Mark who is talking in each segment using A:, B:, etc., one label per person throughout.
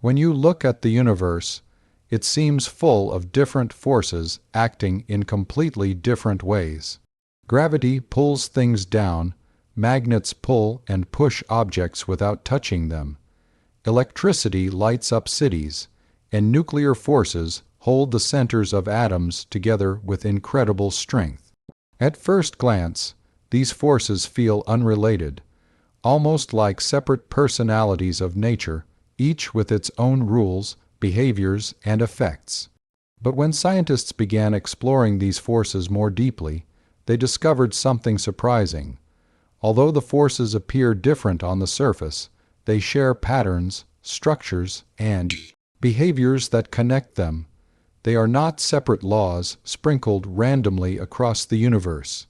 A: When you look at the universe, it seems full of different forces acting in completely different ways. Gravity pulls things down, magnets pull and push objects without touching them. Electricity lights up cities, and nuclear forces hold the centers of atoms together with incredible strength. At first glance, these forces feel unrelated, almost like separate personalities of nature, each with its own rules, behaviors, and effects. But when scientists began exploring these forces more deeply, they discovered something surprising. Although the forces appear different on the surface, they share patterns, structures, and behaviors that connect them. They are not separate laws sprinkled randomly across the universe.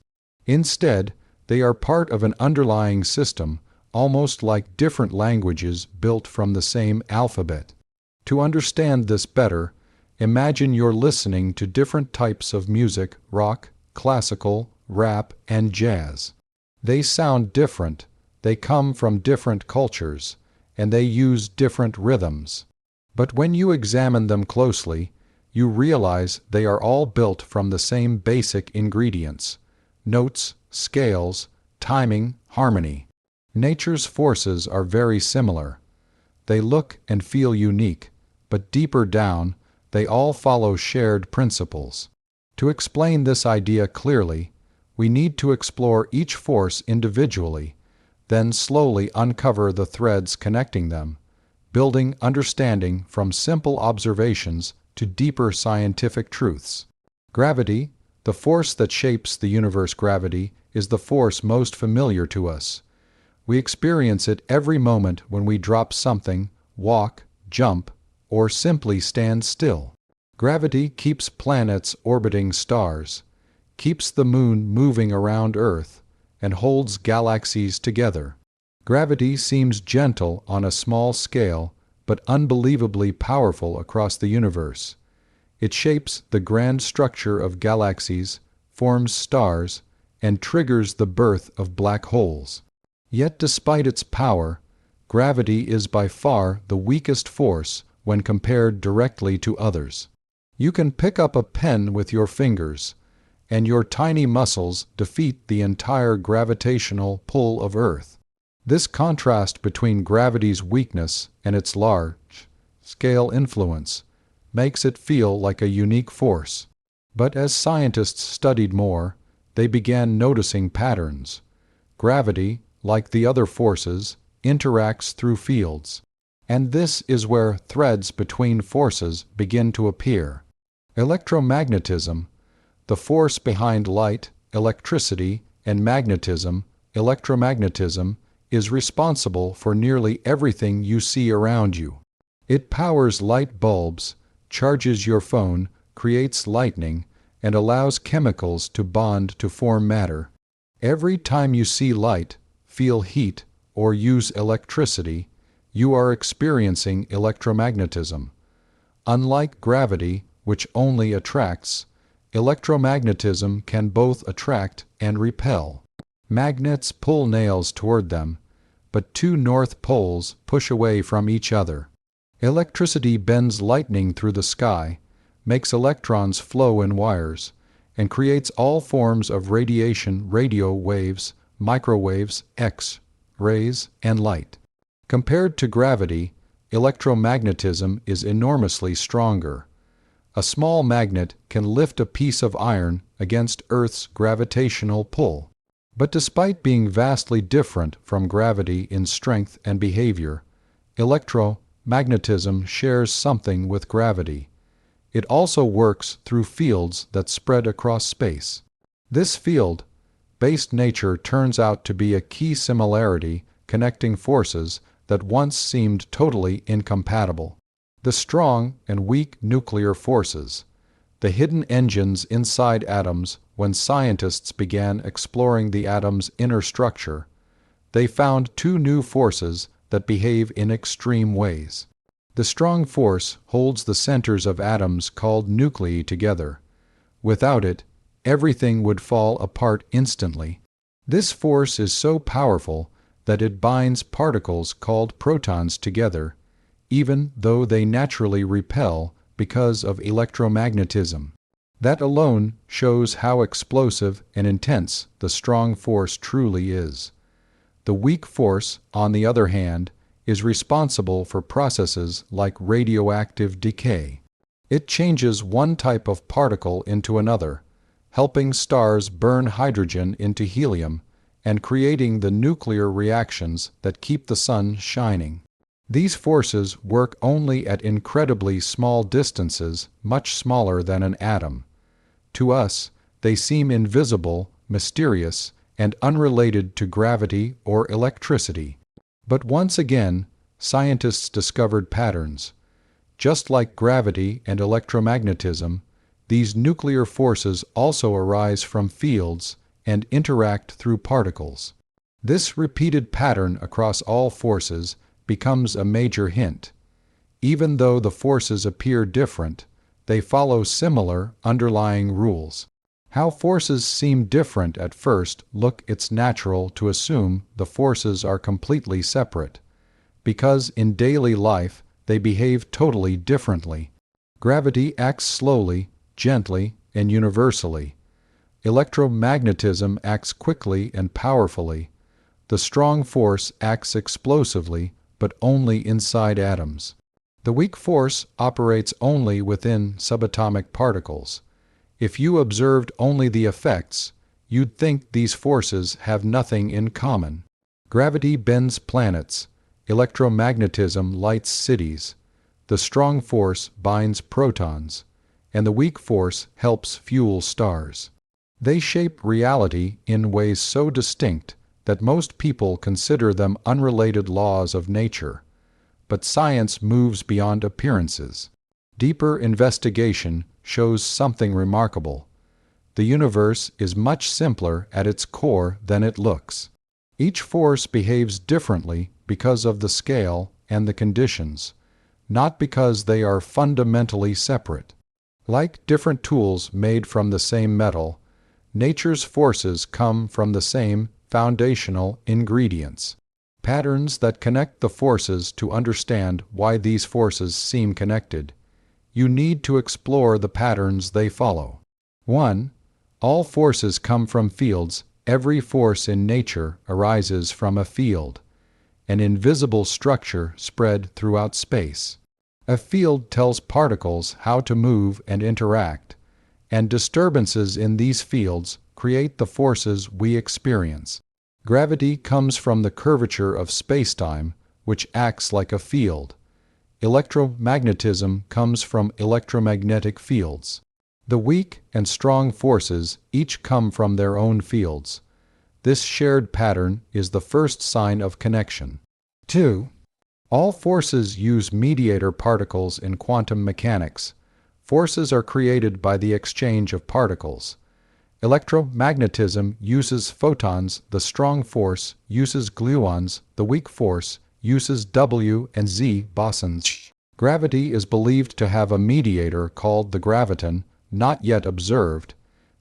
A: Instead, they are part of an underlying system, almost like different languages built from the same alphabet. To understand this better, imagine you're listening to different types of music: rock, classical, rap, and jazz. They sound different, they come from different cultures, and they use different rhythms. But when you examine them closely, you realize they are all built from the same basic ingredients: notes, scales, timing, harmony. Nature's forces are very similar. They look and feel unique, but deeper down, they all follow shared principles. To explain this idea clearly, we need to explore each force individually, then slowly uncover the threads connecting them, building understanding from simple observations to deeper scientific truths. Gravity, the force that shapes the universe. Gravity is the force most familiar to us. We experience it every moment when we drop something, walk, jump, or simply stand still. Gravity keeps planets orbiting stars, keeps the moon moving around Earth, and holds galaxies together. Gravity seems gentle on a small scale, but unbelievably powerful across the universe. It shapes the grand structure of galaxies, forms stars, and triggers the birth of black holes. Yet despite its power, gravity is by far the weakest force when compared directly to others. You can pick up a pen with your fingers, and your tiny muscles defeat the entire gravitational pull of Earth. This contrast between gravity's weakness and its large-scale influence makes it feel like a unique force. But as scientists studied more, they began noticing patterns. Gravity, like the other forces, interacts through fields. And this is where threads between forces begin to appear. Electromagnetism, the force behind light, electricity, and magnetism, electromagnetism, is responsible for nearly everything you see around you. It powers light bulbs, charges your phone, creates lightning, and allows chemicals to bond to form matter. Every time you see light, feel heat, or use electricity, you are experiencing electromagnetism. Unlike gravity, which only attracts, electromagnetism can both attract and repel. Magnets pull nails toward them, but two north poles push away from each other. Electricity bends lightning through the sky, makes electrons flow in wires, and creates all forms of radiation: radio waves, microwaves, X-rays, and light. Compared to gravity, electromagnetism is enormously stronger. A small magnet can lift a piece of iron against Earth's gravitational pull. But despite being vastly different from gravity in strength and behavior, electromagnetism shares something with gravity. It also works through fields that spread across space. This field-based nature turns out to be a key similarity connecting forces that once seemed totally incompatible. The strong and weak nuclear forces, the hidden engines inside atoms. When scientists began exploring the atom's inner structure, they found two new forces that behave in extreme ways. The strong force holds the centers of atoms called nuclei together. Without it, everything would fall apart instantly. This force is so powerful that it binds particles called protons together, even though they naturally repel because of electromagnetism. That alone shows how explosive and intense the strong force truly is. The weak force, on the other hand, is responsible for processes like radioactive decay. It changes one type of particle into another, helping stars burn hydrogen into helium and creating the nuclear reactions that keep the sun shining. These forces work only at incredibly small distances, much smaller than an atom. To us, they seem invisible, mysterious, and unrelated to gravity or electricity. But once again, scientists discovered patterns. Just like gravity and electromagnetism, these nuclear forces also arise from fields and interact through particles. This repeated pattern across all forces becomes a major hint. Even though the forces appear different, they follow similar underlying rules. How forces seem different at first look, it's natural to assume the forces are completely separate, because in daily life they behave totally differently. Gravity acts slowly, gently, and universally. Electromagnetism acts quickly and powerfully. The strong force acts explosively, but only inside atoms. The weak force operates only within subatomic particles. If you observed only the effects, you'd think these forces have nothing in common. Gravity bends planets. Electromagnetism lights cities. The strong force binds protons, and the weak force helps fuel stars. They shape reality in ways so distinct that most people consider them unrelated laws of nature. But science moves beyond appearances. Deeper investigation shows something remarkable. The universe is much simpler at its core than it looks. Each force behaves differently because of the scale and the conditions, not because they are fundamentally separate. Like different tools made from the same metal, nature's forces come from the same foundational ingredients. Patterns that connect the forces. To understand why these forces seem connected, you need to explore the patterns they follow. 1. All forces come from fields. Every force in nature arises from a field, an invisible structure spread throughout space. A field tells particles how to move and interact, and disturbances in these fields create the forces we experience. Gravity comes from the curvature of spacetime, which acts like a field. Electromagnetism comes from electromagnetic fields. The weak and strong forces each come from their own fields. This shared pattern is the first sign of connection. 2. All forces use mediator particles in quantum mechanics. Forces are created by the exchange of particles. Electromagnetism uses photons, the strong force uses gluons, the weak force uses W and Z bosons. Gravity is believed to have a mediator called the graviton, not yet observed.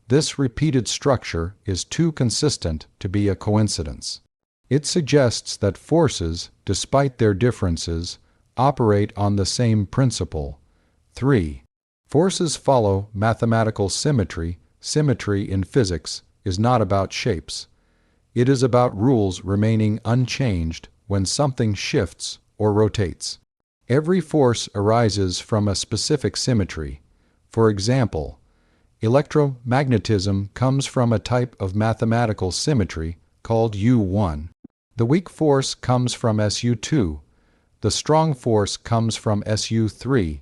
A: This repeated structure is too consistent to be a coincidence. It suggests that forces, despite their differences, operate on the same principle. 3. Forces follow mathematical symmetry. Symmetry in physics is not about shapes. It is about rules remaining unchanged when something shifts or rotates. Every force arises from a specific symmetry. For example, electromagnetism comes from a type of mathematical symmetry called U1. The weak force comes from SU2. The strong force comes from SU3.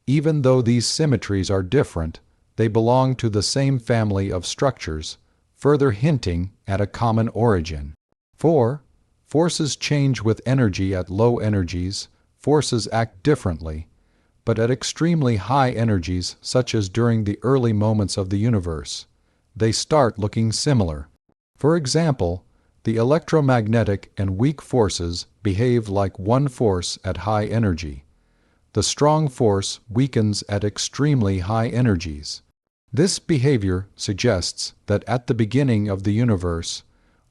A: Even though these symmetries are different, they belong to the same family of structures, further hinting at a common origin. 4. Forces change with energy. At low energies, forces act differently, but at extremely high energies, such as during the early moments of the universe, they start looking similar. For example, the electromagnetic and weak forces behave like one force at high energy. The strong force weakens at extremely high energies. This behavior suggests that at the beginning of the universe,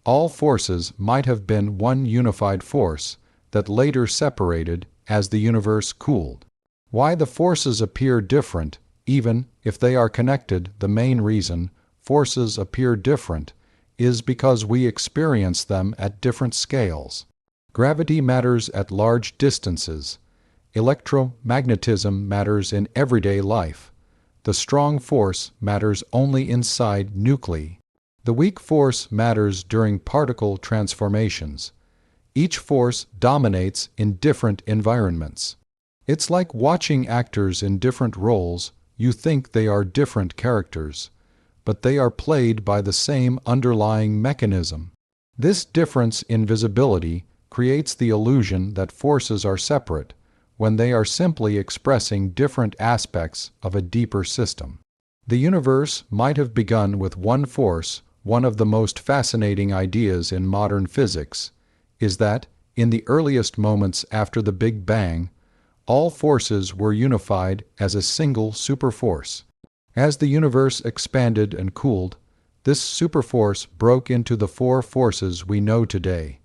A: all forces might have been one unified force that later separated as the universe cooled. Why the forces appear different, even if they are connected. The main reason forces appear different is because we experience them at different scales. Gravity matters at large distances. Electromagnetism matters in everyday life. The strong force matters only inside nuclei. The weak force matters during particle transformations. Each force dominates in different environments. It's like watching actors in different roles. You think they are different characters, but they are played by the same underlying mechanism. This difference in visibility creates the illusion that forces are separate, when they are simply expressing different aspects of a deeper system. The universe might have begun with one force. One of the most fascinating ideas in modern physics is that, in the earliest moments after the Big Bang, all forces were unified as a single superforce. As the universe expanded and cooled, this superforce broke into the four forces we know today.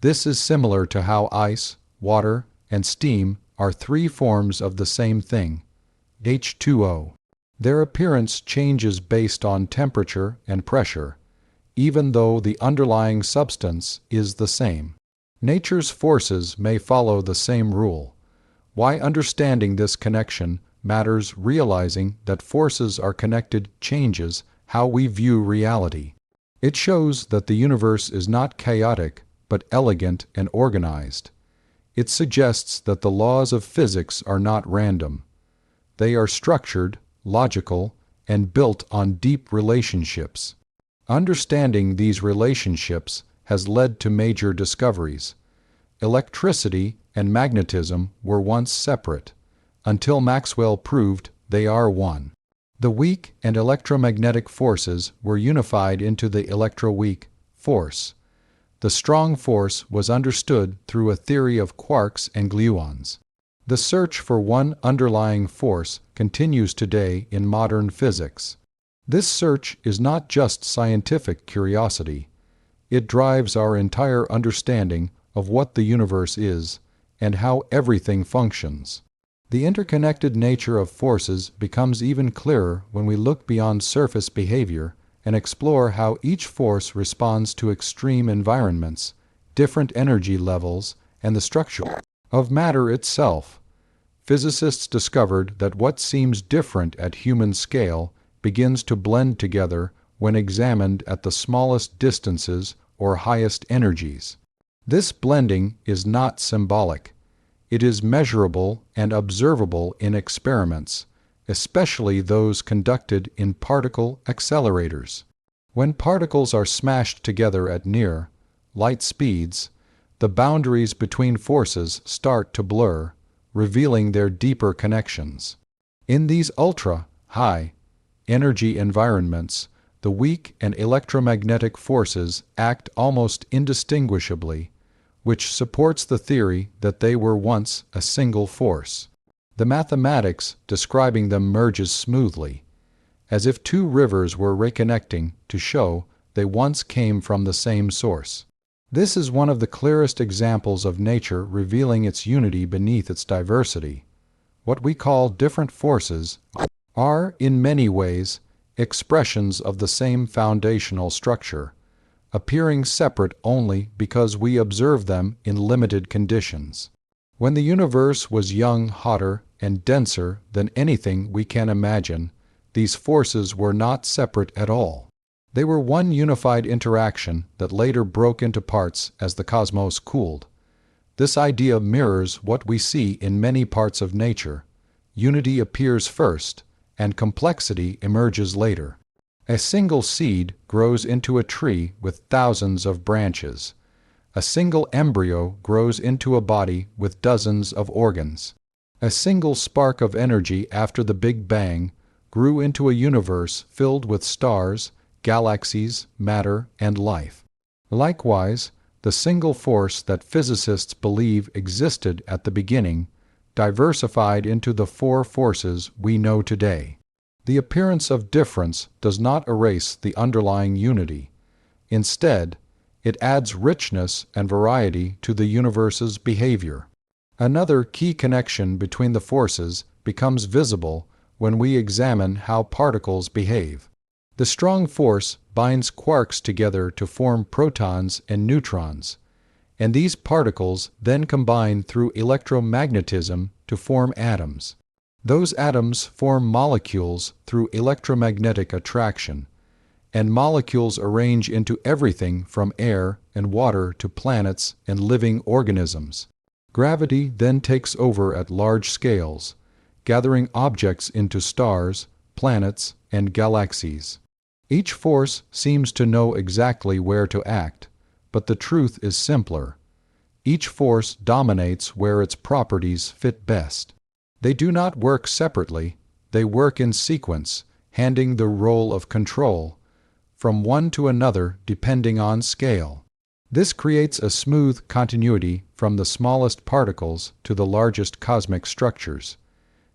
A: This is similar to how ice, water, and steam are three forms of the same thing, H2O. Their appearance changes based on temperature and pressure, even though the underlying substance is the same. Nature's forces may follow the same rule. Why understanding this connection matters. Realizing that forces are connected changes how we view reality. It shows that the universe is not chaotic, but elegant and organized. It suggests that the laws of physics are not random. They are structured, logical, and built on deep relationships. Understanding these relationships has led to major discoveries. Electricity and magnetism were once separate, until Maxwell proved they are one. The weak and electromagnetic forces were unified into the electroweak force. The strong force was understood through a theory of quarks and gluons. The search for one underlying force continues today in modern physics. This search is not just scientific curiosity. It drives our entire understanding of what the universe is and how everything functions. The interconnected nature of forces becomes even clearer when we look beyond surface behavior and explore how each force responds to extreme environments, different energy levels, and the structure of matter itself. Physicists discovered that what seems different at human scale begins to blend together when examined at the smallest distances or highest energies. This blending is not symbolic. It is measurable and observable in experiments, especially those conducted in particle accelerators. When particles are smashed together at near light speeds, the boundaries between forces start to blur, revealing their deeper connections. In these ultra-high energy environments, the weak and electromagnetic forces act almost indistinguishably, which supports the theory that they were once a single force. The mathematics describing them merges smoothly, as if two rivers were reconnecting to show they once came from the same source. This is one of the clearest examples of nature revealing its unity beneath its diversity. What we call different forces are, in many ways, expressions of the same foundational structure, appearing separate only because we observe them in limited conditions. When the universe was young, hotter, and denser than anything we can imagine, these forces were not separate at all. They were one unified interaction that later broke into parts as the cosmos cooled. This idea mirrors what we see in many parts of nature. Unity appears first, and complexity emerges later. A single seed grows into a tree with thousands of branches. A single embryo grows into a body with dozens of organs. A single spark of energy after the Big Bang grew into a universe filled with stars, galaxies, matter, and life. Likewise, the single force that physicists believe existed at the beginning diversified into the four forces we know today. The appearance of difference does not erase the underlying unity. Instead, it adds richness and variety to the universe's behavior. Another key connection between the forces becomes visible when we examine how particles behave. The strong force binds quarks together to form protons and neutrons, and these particles then combine through electromagnetism to form atoms. Those atoms form molecules through electromagnetic attraction, and molecules arrange into everything from air and water to planets and living organisms. Gravity then takes over at large scales, gathering objects into stars, planets, and galaxies. Each force seems to know exactly where to act, but the truth is simpler. Each force dominates where its properties fit best. They do not work separately, they work in sequence, handing the role of control from one to another depending on scale. This creates a smooth continuity from the smallest particles to the largest cosmic structures.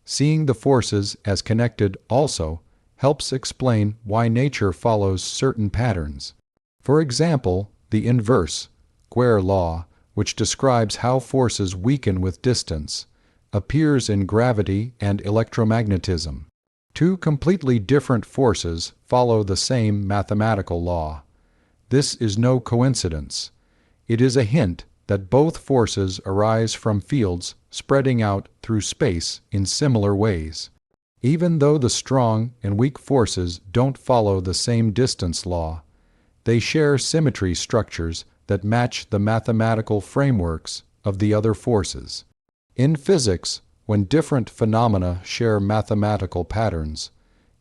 A: Seeing the forces as connected also helps explain why nature follows certain patterns. For example, the inverse, square law, which describes how forces weaken with distance, appears in gravity and electromagnetism. Two completely different forces follow the same mathematical law. This is no coincidence. It is a hint that both forces arise from fields spreading out through space in similar ways. Even though the strong and weak forces don't follow the same distance law, they share symmetry structures that match the mathematical frameworks of the other forces. In physics, when different phenomena share mathematical patterns,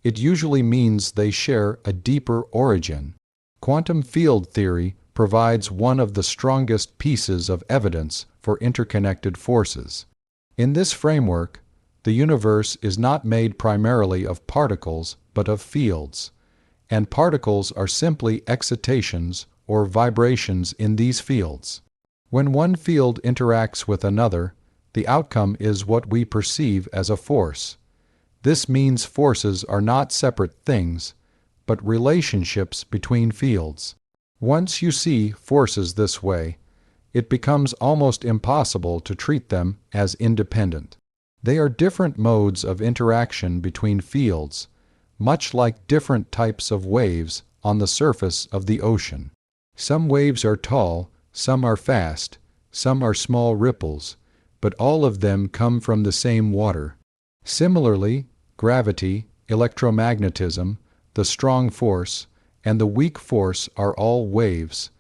A: it usually means they share a deeper origin. Quantum field theory provides one of the strongest pieces of evidence for interconnected forces. In this framework, the universe is not made primarily of particles but of fields, and particles are simply excitations or vibrations in these fields. When one field interacts with another, the outcome is what we perceive as a force. This means forces are not separate things, but relationships between fields. Once you see forces this way, it becomes almost impossible to treat them as independent. They are different modes of interaction between fields, much like different types of waves on the surface of the ocean. Some waves are tall, some are fast, some are small ripples, but all of them come from the same water. Similarly, gravity, electromagnetism, the strong force, and the weak force are all waves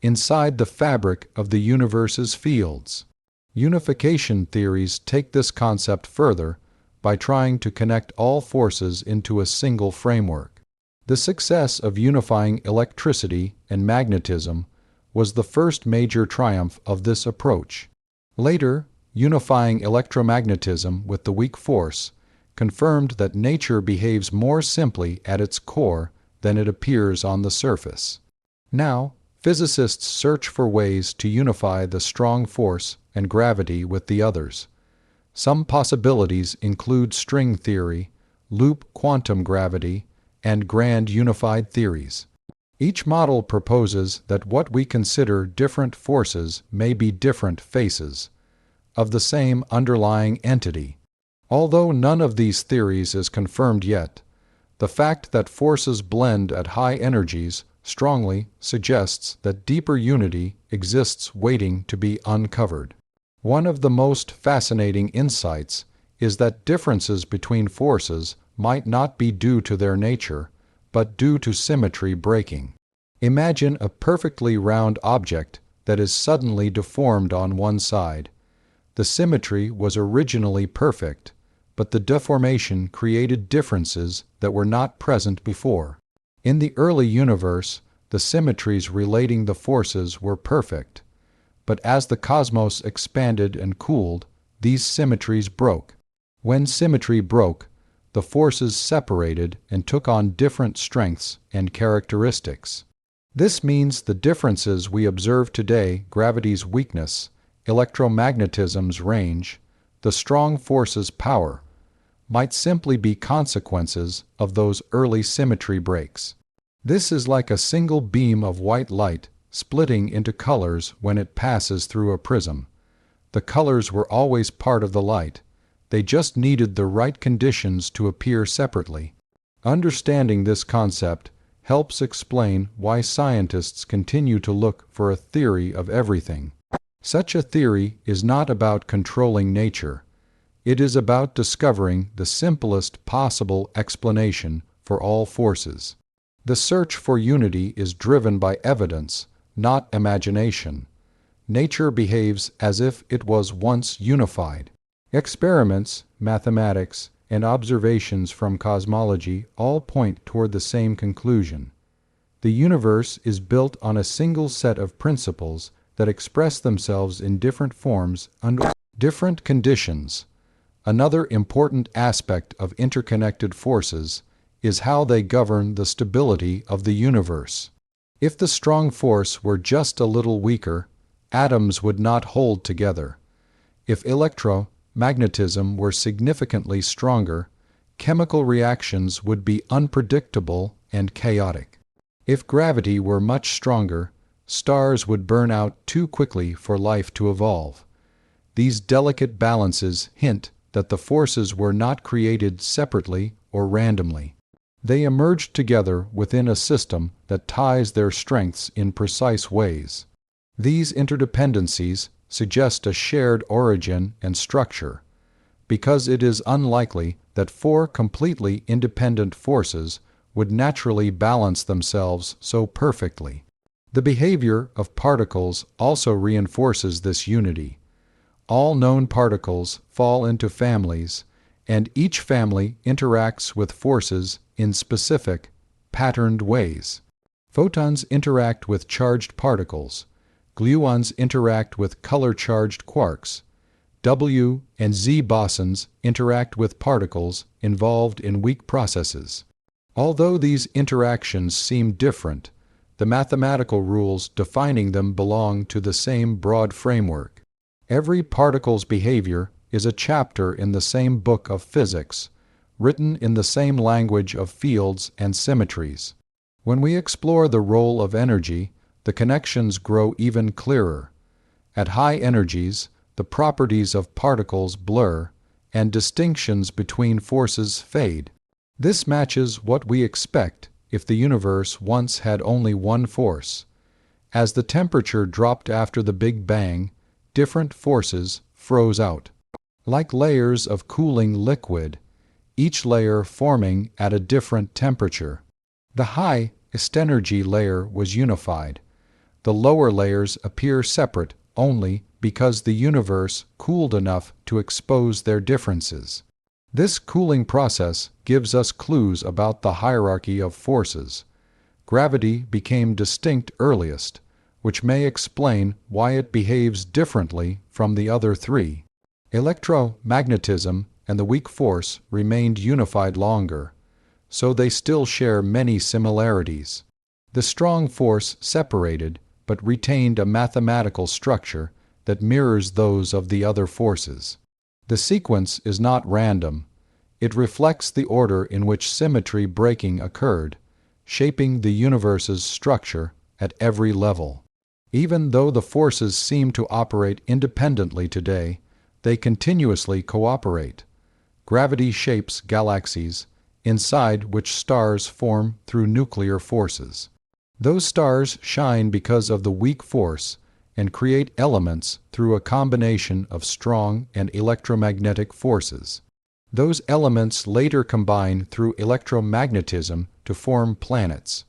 A: inside the fabric of the universe's fields. Unification theories take this concept further by trying to connect all forces into a single framework. The success of unifying electricity and magnetism was the first major triumph of this approach. Later, unifying electromagnetism with the weak force confirmed that nature behaves more simply at its core than it appears on the surface. Now, physicists search for ways to unify the strong force and gravity with the others. Some possibilities include string theory, loop quantum gravity, and grand unified theories. Each model proposes that what we consider different forces may be different faces of the same underlying entity. Although none of these theories is confirmed yet, the fact that forces blend at high energies strongly suggests that deeper unity exists waiting to be uncovered. One of the most fascinating insights is that differences between forces might not be due to their nature, but due to symmetry breaking. Imagine a perfectly round object that is suddenly deformed on one side. The symmetry was originally perfect, but the deformation created differences that were not present before. In the early universe, the symmetries relating the forces were perfect, but as the cosmos expanded and cooled, these symmetries broke. When symmetry broke, the forces separated and took on different strengths and characteristics. This means the differences we observe today, gravity's weakness, electromagnetism's range, the strong force's power, might simply be consequences of those early symmetry breaks. This is like a single beam of white light splitting into colors when it passes through a prism. The colors were always part of the light. They just needed the right conditions to appear separately. Understanding this concept helps explain why scientists continue to look for a theory of everything. Such a theory is not about controlling nature. It is about discovering the simplest possible explanation for all forces. The search for unity is driven by evidence, not imagination. Nature behaves as if it was once unified. Experiments, mathematics, and observations from cosmology all point toward the same conclusion. The universe is built on a single set of principles that express themselves in different forms under different conditions. Another important aspect of interconnected forces is how they govern the stability of the universe. If the strong force were just a little weaker, atoms would not hold together. If electromagnetism were significantly stronger, chemical reactions would be unpredictable and chaotic. If gravity were much stronger, stars would burn out too quickly for life to evolve. These delicate balances hint that the forces were not created separately or randomly. They emerged together within a system that ties their strengths in precise ways. These interdependencies suggest a shared origin and structure, because it is unlikely that four completely independent forces would naturally balance themselves so perfectly. The behavior of particles also reinforces this unity. All known particles fall into families, and each family interacts with forces in specific, patterned ways. Photons interact with charged particles. Gluons interact with color-charged quarks. W and Z bosons interact with particles involved in weak processes. Although these interactions seem different, the mathematical rules defining them belong to the same broad framework. Every particle's behavior is a chapter in the same book of physics, written in the same language of fields and symmetries. When we explore the role of energy, the connections grow even clearer. At high energies, the properties of particles blur, and distinctions between forces fade. This matches what we expect if the universe once had only one force. As the temperature dropped after the Big Bang, different forces froze out. Like layers of cooling liquid, each layer forming at a different temperature. The highest energy layer was unified. The lower layers appear separate only because the universe cooled enough to expose their differences. This cooling process gives us clues about the hierarchy of forces. Gravity became distinct earliest, which may explain why it behaves differently from the other three. Electromagnetism and the weak force remained unified longer, so they still share many similarities. The strong force separated but retained a mathematical structure that mirrors those of the other forces. The sequence is not random. It reflects the order in which symmetry breaking occurred, shaping the universe's structure at every level. Even though the forces seem to operate independently today, they continuously cooperate. Gravity shapes galaxies, inside which stars form through nuclear forces. Those stars shine because of the weak force and create elements through a combination of strong and electromagnetic forces. Those elements later combine through electromagnetism to form planets.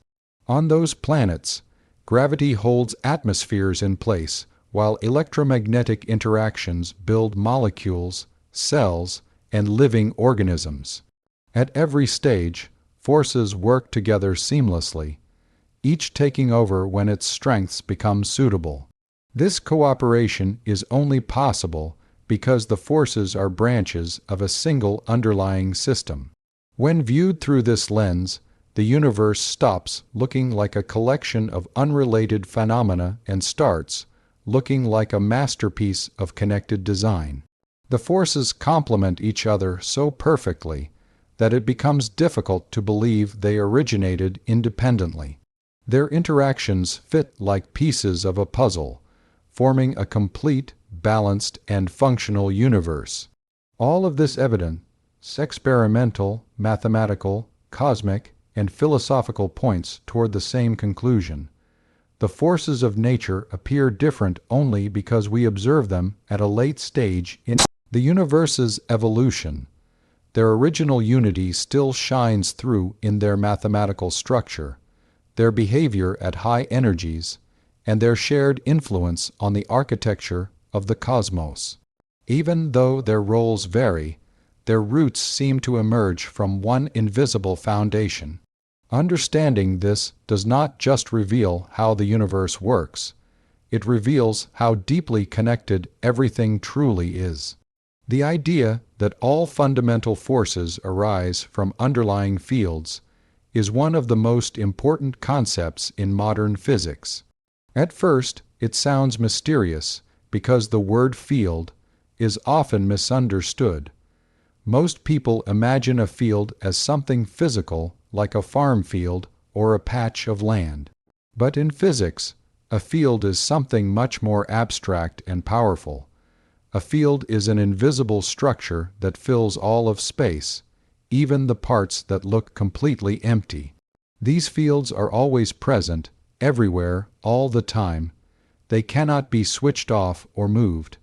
A: On those planets, gravity holds atmospheres in place, while electromagnetic interactions build molecules, cells, and living organisms. At every stage, forces work together seamlessly, each taking over when its strengths become suitable. This cooperation is only possible because the forces are branches of a single underlying system. When viewed through this lens, the universe stops looking like a collection of unrelated phenomena and starts looking like a masterpiece of connected design. The forces complement each other so perfectly that it becomes difficult to believe they originated independently. Their interactions fit like pieces of a puzzle, forming a complete, balanced, and functional universe. All of this evidence, experimental, mathematical, cosmic, and philosophical, points toward the same conclusion. The forces of nature appear different only because we observe them at a late stage in the universe's evolution. Their original unity still shines through in their mathematical structure, their behavior at high energies, and their shared influence on the architecture of the cosmos. Even though their roles vary, their roots seem to emerge from one invisible foundation. Understanding this does not just reveal how the universe works, it reveals how deeply connected everything truly is. The idea that all fundamental forces arise from underlying fields is one of the most important concepts in modern physics. At first, it sounds mysterious because the word field is often misunderstood. Most people imagine a field as something physical, like a farm field or a patch of land. But in physics, a field is something much more abstract and powerful. A field is an invisible structure that fills all of space, even the parts that look completely empty. These fields are always present, everywhere, all the time. They cannot be switched off or moved.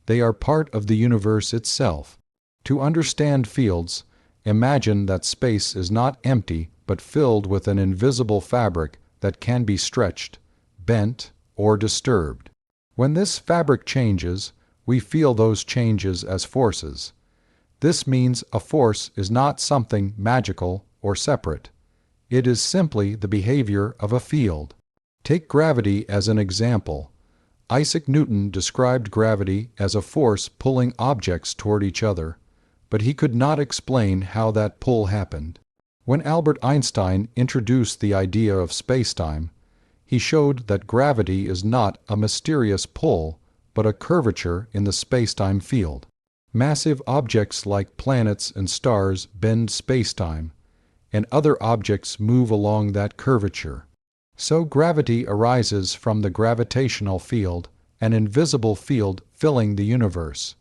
A: They are part of the universe itself. To understand fields, imagine that space is not empty but filled with an invisible fabric that can be stretched, bent, or disturbed. When this fabric changes, we feel those changes as forces. This means a force is not something magical or separate. It is simply the behavior of a field. Take gravity as an example. Isaac Newton described gravity as a force pulling objects toward each other, but he could not explain how that pull happened. When Albert Einstein introduced the idea of spacetime, he showed that gravity is not a mysterious pull, but a curvature in the spacetime field. Massive objects like planets and stars bend spacetime, and other objects move along that curvature. So gravity arises from the gravitational field, an invisible field filling the universe.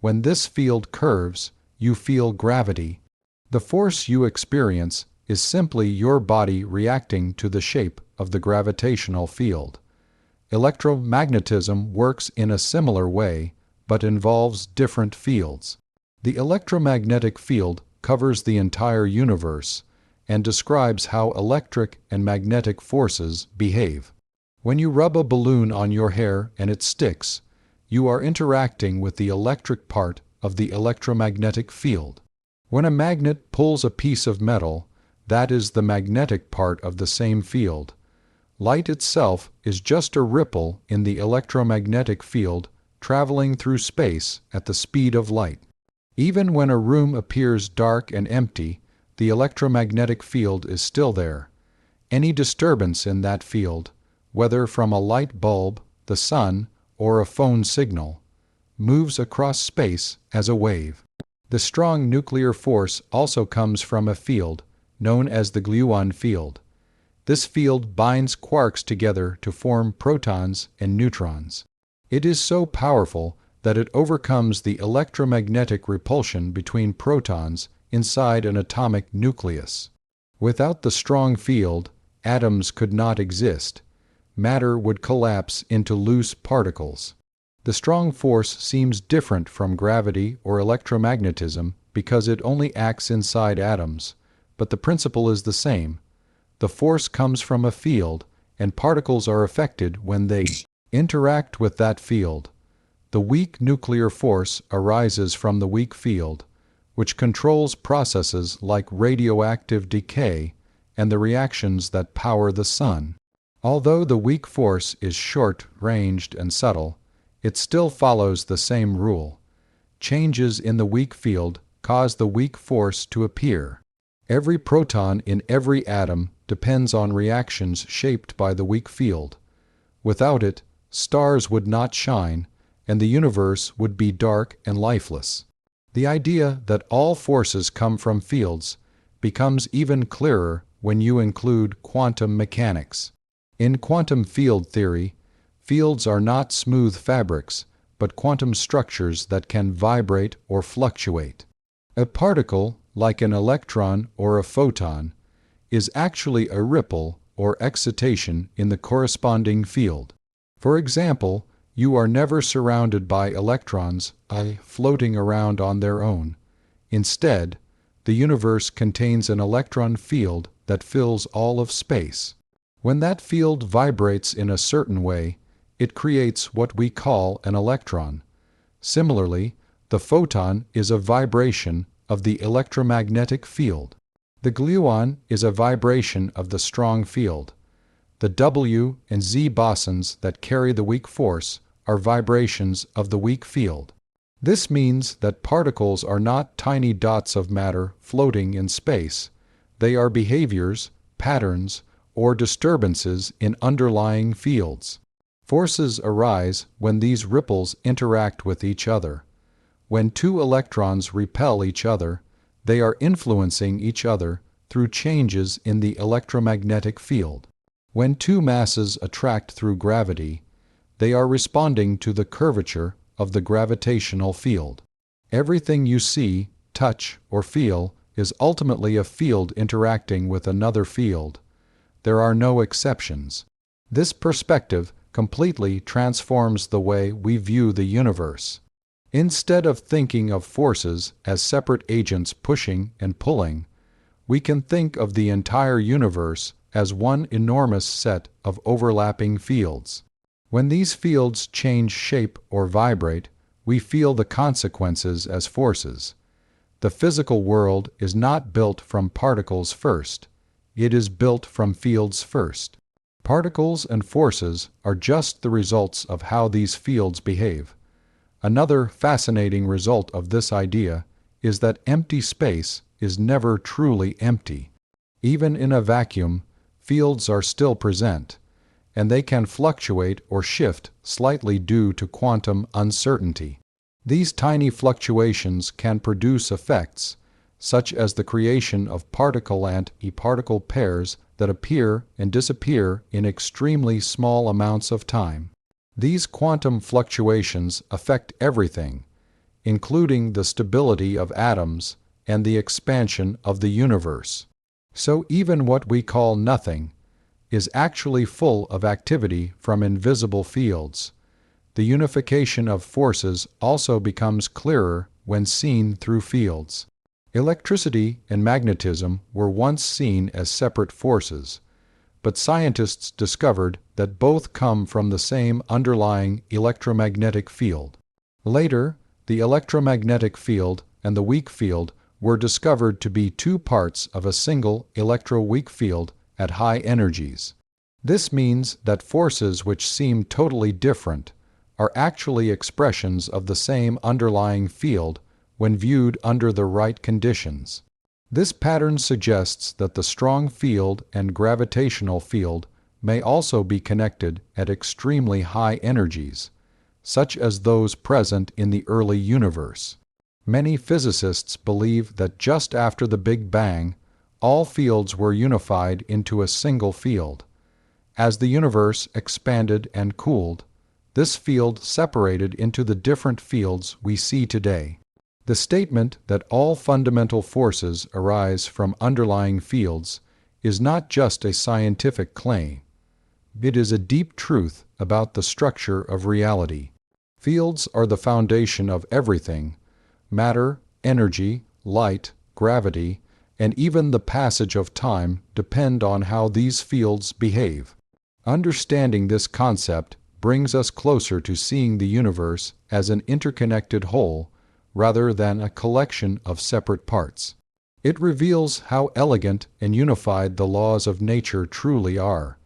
A: When this field curves, you feel gravity. The force you experience is simply your body reacting to the shape of the gravitational field. Electromagnetism works in a similar way, but involves different fields. The electromagnetic field covers the entire universe and describes how electric and magnetic forces behave. When you rub a balloon on your hair and it sticks, you are interacting with the electric part of the electromagnetic field. When a magnet pulls a piece of metal, that is the magnetic part of the same field. Light itself is just a ripple in the electromagnetic field traveling through space at the speed of light. Even when a room appears dark and empty, the electromagnetic field is still there. Any disturbance in that field, whether from a light bulb, the sun, or a phone signal, moves across space as a wave. The strong nuclear force also comes from a field, known as the gluon field. This field binds quarks together to form protons and neutrons. It is so powerful that it overcomes the electromagnetic repulsion between protons inside an atomic nucleus. Without the strong field, atoms could not exist. Matter would collapse into loose particles. The strong force seems different from gravity or electromagnetism because it only acts inside atoms, but the principle is the same. The force comes from a field, and particles are affected when they interact with that field. The weak nuclear force arises from the weak field, which controls processes like radioactive decay and the reactions that power the sun. Although the weak force is short-ranged and subtle, it still follows the same rule. Changes in the weak field cause the weak force to appear. Every proton in every atom depends on reactions shaped by the weak field. Without it, stars would not shine, and the universe would be dark and lifeless. The idea that all forces come from fields becomes even clearer when you include quantum mechanics. In quantum field theory, fields are not smooth fabrics, but quantum structures that can vibrate or fluctuate. A particle, like an electron or a photon, is actually a ripple or excitation in the corresponding field. For example, you are never surrounded by electrons floating around on their own. Instead, the universe contains an electron field that fills all of space. When that field vibrates in a certain way, it creates what we call an electron. Similarly, the photon is a vibration of the electromagnetic field. The gluon is a vibration of the strong field. The W and Z bosons that carry the weak force are vibrations of the weak field. This means that particles are not tiny dots of matter floating in space. They are behaviors, patterns, or disturbances in underlying fields. Forces arise when these ripples interact with each other. When two electrons repel each other, they are influencing each other through changes in the electromagnetic field. When two masses attract through gravity, they are responding to the curvature of the gravitational field. Everything you see, touch, or feel is ultimately a field interacting with another field. There are no exceptions. This perspective completely transforms the way we view the universe. Instead of thinking of forces as separate agents pushing and pulling, we can think of the entire universe as one enormous set of overlapping fields. When these fields change shape or vibrate, we feel the consequences as forces. The physical world is not built from particles first. It is built from fields first. Particles and forces are just the results of how these fields behave. Another fascinating result of this idea is that empty space is never truly empty. Even in a vacuum, fields are still present, and they can fluctuate or shift slightly due to quantum uncertainty. These tiny fluctuations can produce effects, such as the creation of particle and e-particle pairs that appear and disappear in extremely small amounts of time. These quantum fluctuations affect everything, including the stability of atoms and the expansion of the universe. So even what we call nothing is actually full of activity from invisible fields. The unification of forces also becomes clearer when seen through fields. Electricity and magnetism were once seen as separate forces, but scientists discovered that both come from the same underlying electromagnetic field. Later, the electromagnetic field and the weak field were discovered to be two parts of a single electroweak field at high energies. This means that forces which seem totally different are actually expressions of the same underlying field when viewed under the right conditions. This pattern suggests that the strong field and gravitational field may also be connected at extremely high energies, such as those present in the early universe. Many physicists believe that just after the Big Bang, all fields were unified into a single field. As the universe expanded and cooled, this field separated into the different fields we see today. The statement that all fundamental forces arise from underlying fields is not just a scientific claim. It is a deep truth about the structure of reality. Fields are the foundation of everything. Matter, energy, light, gravity, and even the passage of time depend on how these fields behave. Understanding this concept brings us closer to seeing the universe as an interconnected whole rather than a collection of separate parts. It reveals how elegant and unified the laws of nature truly are,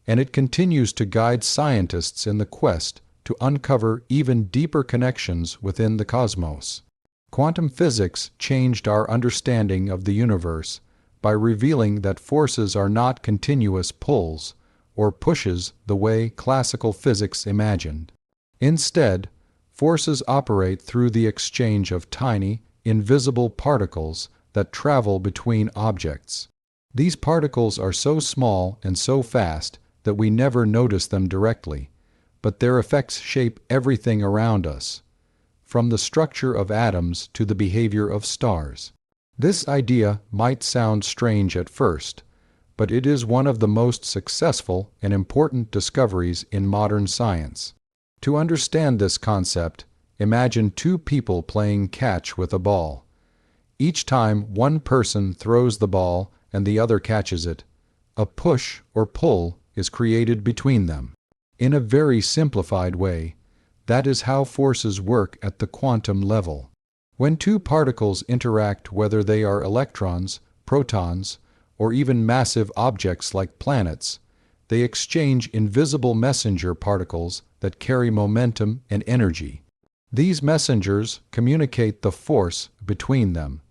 A: and it continues to guide scientists in the quest to uncover even deeper connections within the cosmos. Quantum physics changed our understanding of the universe by revealing that forces are not continuous pulls or pushes the way classical physics imagined. Instead, forces operate through the exchange of tiny, invisible particles that travel between objects. These particles are so small and so fast that we never notice them directly, but their effects shape everything around us, from the structure of atoms to the behavior of stars. This idea might sound strange at first, but it is one of the most successful and important discoveries in modern science. To understand this concept, imagine two people playing catch with a ball. Each time one person throws the ball and the other catches it, a push or pull is created between them. In a very simplified way, that is how forces work at the quantum level. When two particles interact, whether they are electrons, protons, or even massive objects like planets, they exchange invisible messenger particles that carry momentum and energy. These messengers communicate the force between them.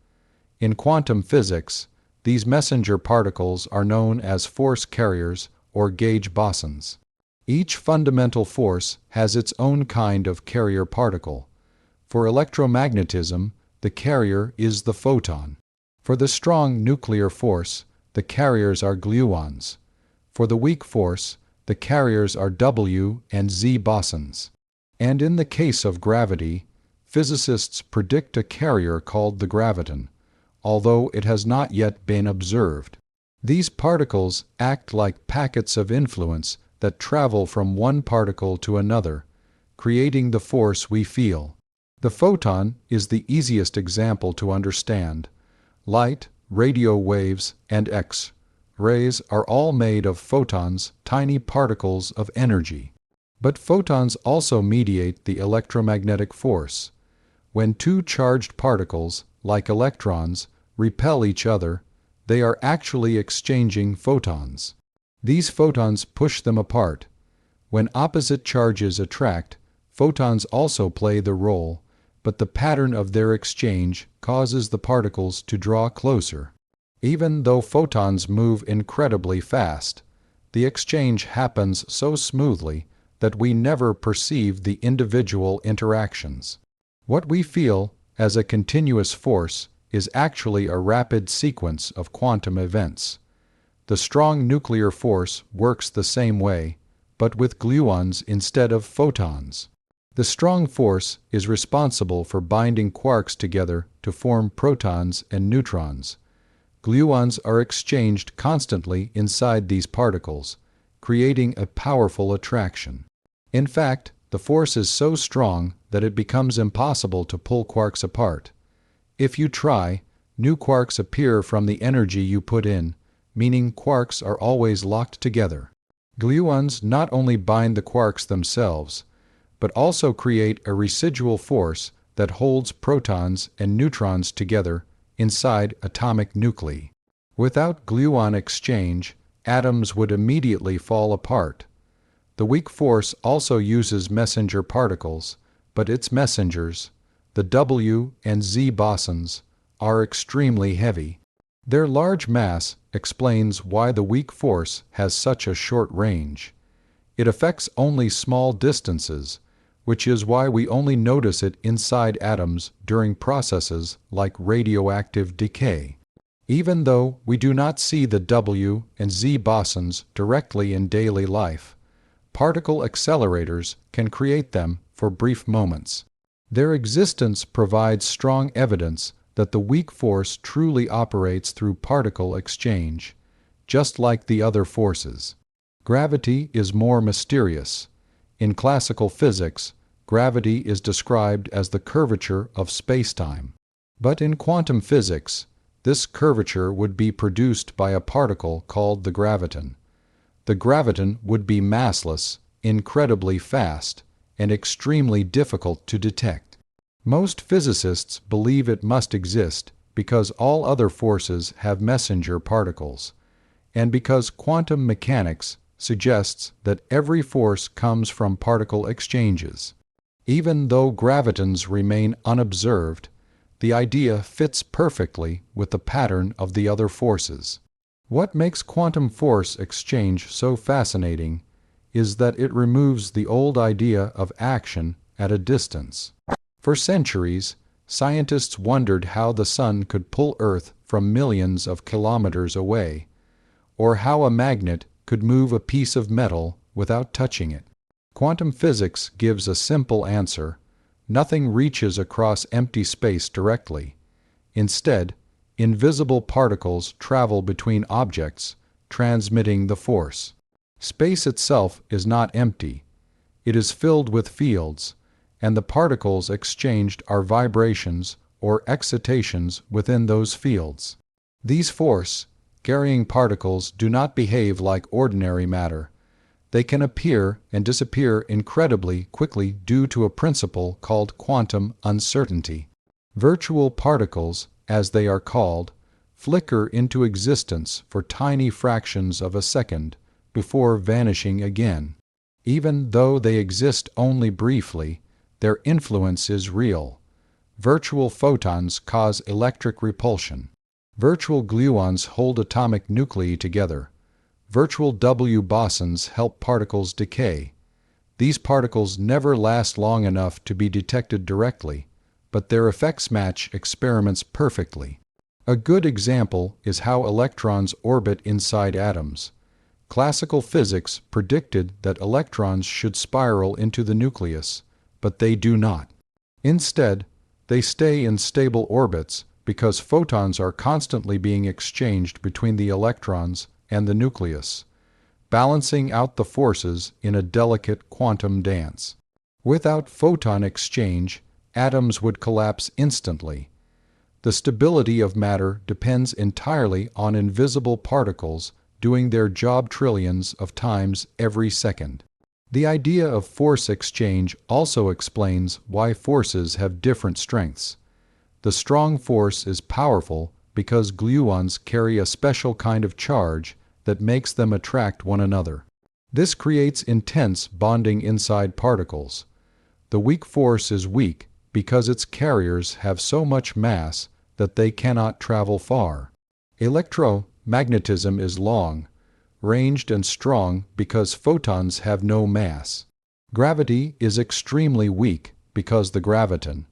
A: In quantum physics, these messenger particles are known as force carriers or gauge bosons. Each fundamental force has its own kind of carrier particle. For electromagnetism, the carrier is the photon. For the strong nuclear force, the carriers are gluons. For the weak force, the carriers are W and Z bosons. And in the case of gravity, physicists predict a carrier called the graviton, although it has not yet been observed. These particles act like packets of influence that travel from one particle to another, creating the force we feel. The photon is the easiest example to understand. Light, radio waves, and X-rays are all made of photons, tiny particles of energy. But photons also mediate the electromagnetic force. When two charged particles, like electrons, repel each other, they are actually exchanging photons. These photons push them apart. When opposite charges attract, photons also play the role, but the pattern of their exchange causes the particles to draw closer. Even though photons move incredibly fast, the exchange happens so smoothly that we never perceive the individual interactions. What we feel as a continuous force is actually a rapid sequence of quantum events. The strong nuclear force works the same way, but with gluons instead of photons. The strong force is responsible for binding quarks together to form protons and neutrons. Gluons are exchanged constantly inside these particles, creating a powerful attraction. In fact, the force is so strong that it becomes impossible to pull quarks apart. If you try, new quarks appear from the energy you put in, meaning quarks are always locked together. Gluons not only bind the quarks themselves, but also create a residual force that holds protons and neutrons together inside atomic nuclei. Without gluon exchange, atoms would immediately fall apart. The weak force also uses messenger particles, but its messengers, the W and Z bosons, are extremely heavy. Their large mass explains why the weak force has such a short range. It affects only small distances, which is why we only notice it inside atoms during processes like radioactive decay. Even though we do not see the W and Z bosons directly in daily life, particle accelerators can create them for brief moments. Their existence provides strong evidence that the weak force truly operates through particle exchange, just like the other forces. Gravity is more mysterious. In classical physics, gravity is described as the curvature of spacetime. But in quantum physics, this curvature would be produced by a particle called the graviton. The graviton would be massless, incredibly fast, and extremely difficult to detect. Most physicists believe it must exist because all other forces have messenger particles, and because quantum mechanics suggests that every force comes from particle exchanges. Even though gravitons remain unobserved, the idea fits perfectly with the pattern of the other forces. What makes quantum force exchange so fascinating is that it removes the old idea of action at a distance. For centuries, scientists wondered how the sun could pull Earth from millions of kilometers away, or how a magnet could move a piece of metal without touching it. Quantum physics gives a simple answer. Nothing reaches across empty space directly. Instead, invisible particles travel between objects, transmitting the force. Space itself is not empty. It is filled with fields, and the particles exchanged are vibrations or excitations within those fields. These force-carrying particles do not behave like ordinary matter. They can appear and disappear incredibly quickly due to a principle called quantum uncertainty. Virtual particles, as they are called, flicker into existence for tiny fractions of a second before vanishing again. Even though they exist only briefly, their influence is real. Virtual photons cause electric repulsion. Virtual gluons hold atomic nuclei together. Virtual W bosons help particles decay. These particles never last long enough to be detected directly, but their effects match experiments perfectly. A good example is how electrons orbit inside atoms. Classical physics predicted that electrons should spiral into the nucleus, but they do not. Instead, they stay in stable orbits because photons are constantly being exchanged between the electrons and the nucleus, balancing out the forces in a delicate quantum dance. Without photon exchange, atoms would collapse instantly. The stability of matter depends entirely on invisible particles doing their job trillions of times every second. The idea of force exchange also explains why forces have different strengths. The strong force is powerful because gluons carry a special kind of charge that makes them attract one another. This creates intense bonding inside particles. The weak force is weak because its carriers have so much mass that they cannot travel far. Electromagnetism is long, ranged and strong because photons have no mass. Gravity is extremely weak because the graviton,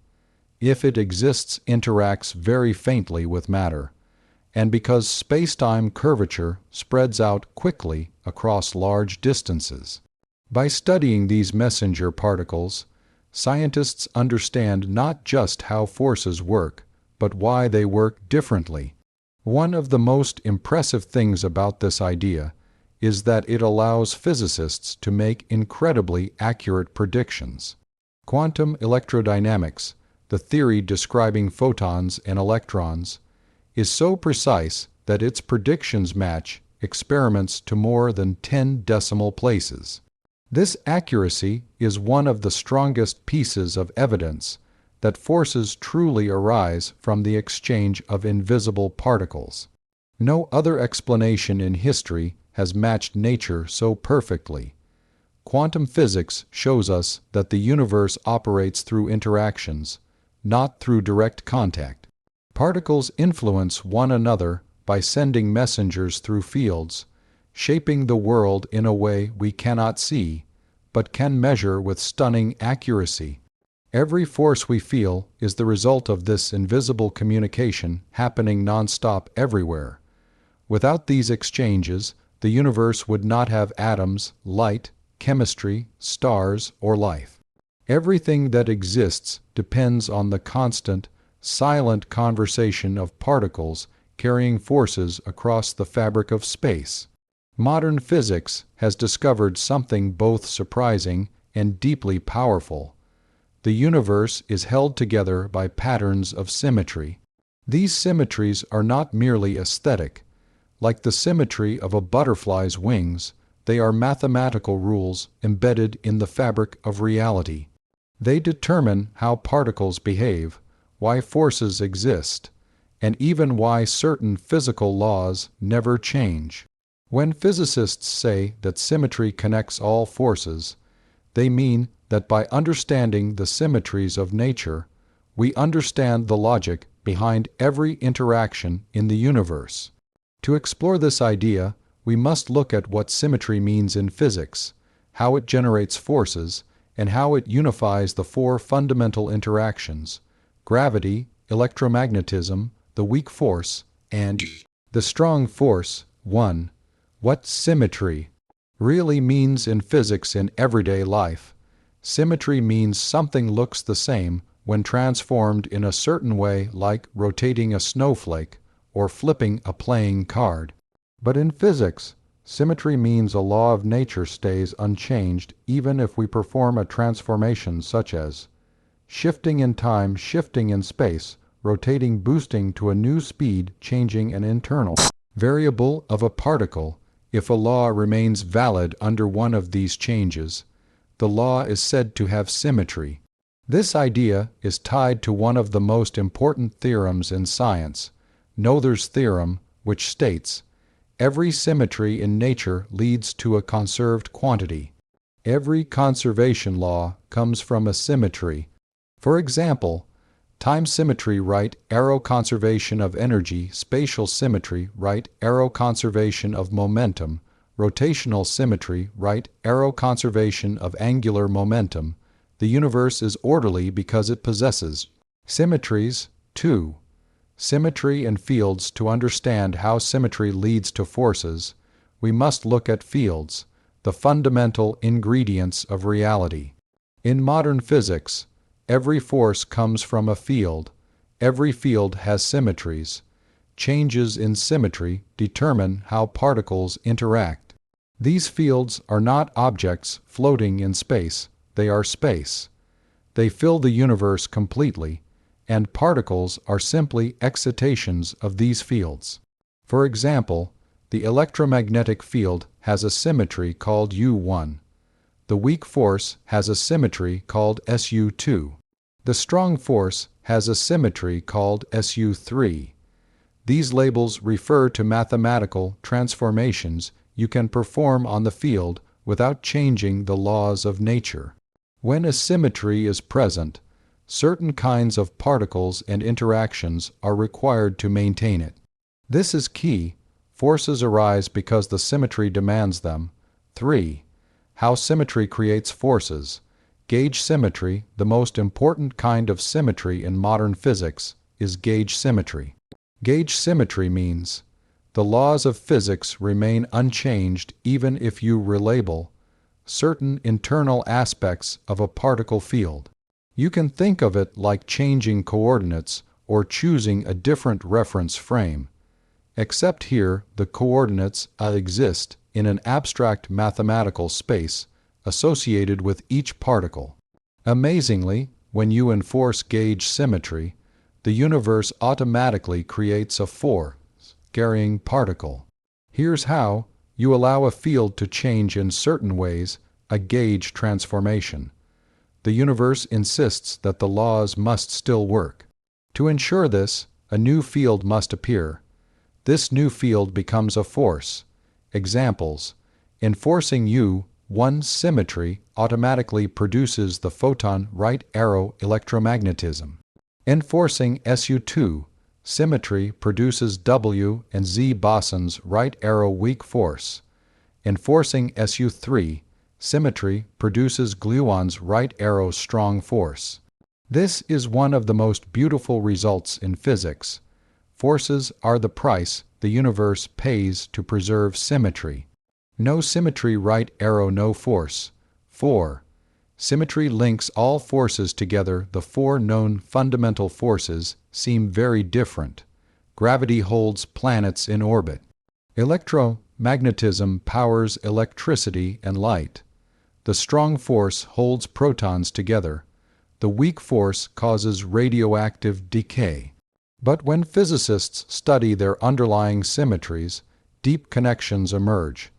A: if it exists, interacts very faintly with matter, and because space-time curvature spreads out quickly across large distances. By studying these messenger particles, scientists understand not just how forces work, but why they work differently. One of the most impressive things about this idea is that it allows physicists to make incredibly accurate predictions. Quantum electrodynamics, the theory describing photons and electrons, is so precise that its predictions match experiments to more than 10 decimal places. This accuracy is one of the strongest pieces of evidence that forces truly arise from the exchange of invisible particles. No other explanation in history has matched nature so perfectly. Quantum physics shows us that the universe operates through interactions, not through direct contact. Particles influence one another by sending messengers through fields, shaping the world in a way we cannot see, but can measure with stunning accuracy. Every force we feel is the result of this invisible communication happening non-stop everywhere. Without these exchanges, the universe would not have atoms, light, chemistry, stars, or life. Everything that exists depends on the constant, silent conversation of particles carrying forces across the fabric of space. Modern physics has discovered something both surprising and deeply powerful. The universe is held together by patterns of symmetry. These symmetries are not merely aesthetic. Like the symmetry of a butterfly's wings, they are mathematical rules embedded in the fabric of reality. They determine how particles behave, why forces exist, and even why certain physical laws never change. When physicists say that symmetry connects all forces, they mean that by understanding the symmetries of nature, we understand the logic behind every interaction in the universe. To explore this idea, we must look at what symmetry means in physics, how it generates forces, and how it unifies the four fundamental interactions: gravity, electromagnetism, the weak force, and the strong force. 1. What symmetry? really means in physics in everyday life. Symmetry means something looks the same when transformed in a certain way, like rotating a snowflake or flipping a playing card. But in physics, symmetry means a law of nature stays unchanged even if we perform a transformation such as shifting in time, shifting in space, rotating, boosting to a new speed, changing an internal variable of a particle. If a law remains valid under one of these changes, the law is said to have symmetry. This idea is tied to one of the most important theorems in science, Noether's theorem, which states, every symmetry in nature leads to a conserved quantity. Every conservation law comes from a symmetry. For example, time symmetry, right arrow conservation of energy, spatial symmetry, right arrow conservation of momentum, rotational symmetry, right arrow conservation of angular momentum. The universe is orderly because it possesses symmetries. 2. Symmetry in fields. To understand how symmetry leads to forces, we must look at fields, the fundamental ingredients of reality. In modern physics, every force comes from a field. Every field has symmetries. Changes in symmetry determine how particles interact. These fields are not objects floating in space. They are space. They fill the universe completely, and particles are simply excitations of these fields. For example, the electromagnetic field has a symmetry called U1. The weak force has a symmetry called SU2. The strong force has a symmetry called SU3. These labels refer to mathematical transformations you can perform on the field without changing the laws of nature. When a symmetry is present, certain kinds of particles and interactions are required to maintain it. This is key. Forces arise because the symmetry demands them. 3. How symmetry creates forces. Gauge symmetry, the most important kind of symmetry in modern physics, is gauge symmetry. Gauge symmetry means the laws of physics remain unchanged even if you relabel certain internal aspects of a particle field. You can think of it like changing coordinates or choosing a different reference frame, except here the coordinates exist in an abstract mathematical space associated with each particle. Amazingly, when you enforce gauge symmetry, the universe automatically creates a force-carrying particle. Here's how. You allow a field to change in certain ways, a gauge transformation. The universe insists that the laws must still work. To ensure this, a new field must appear. This new field becomes a force. Examples: enforcing U1 symmetry automatically produces the photon right arrow electromagnetism. Enforcing SU2 symmetry produces W and Z bosons right arrow weak force. Enforcing SU3 symmetry produces gluons right arrow strong force. This is one of the most beautiful results in physics. Forces are the price the universe pays to preserve symmetry. No symmetry, right arrow, no force. 4. Symmetry links all forces together. The 4 known fundamental forces seem very different. Gravity holds planets in orbit. Electromagnetism powers electricity and light. The strong force holds protons together. The weak force causes radioactive decay. But when physicists study their underlying symmetries, deep connections emerge.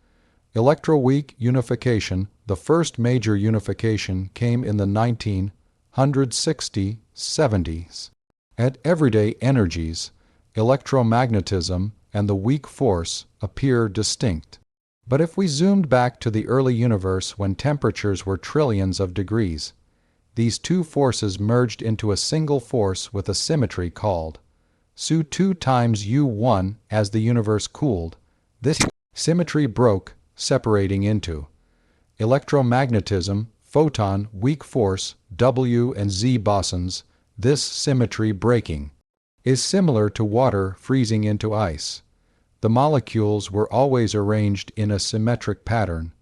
A: Electroweak unification, the first major unification, came in the 1960s-70s. At everyday energies, electromagnetism and the weak force appear distinct. But if we zoomed back to the early universe when temperatures were trillions of degrees, these two forces merged into a single force with a symmetry called SU2 times U1. As the universe cooled, this symmetry broke, separating into electromagnetism, photon, weak force, W and Z bosons. This symmetry breaking is similar to water freezing into ice. The molecules were always arranged in a symmetric pattern.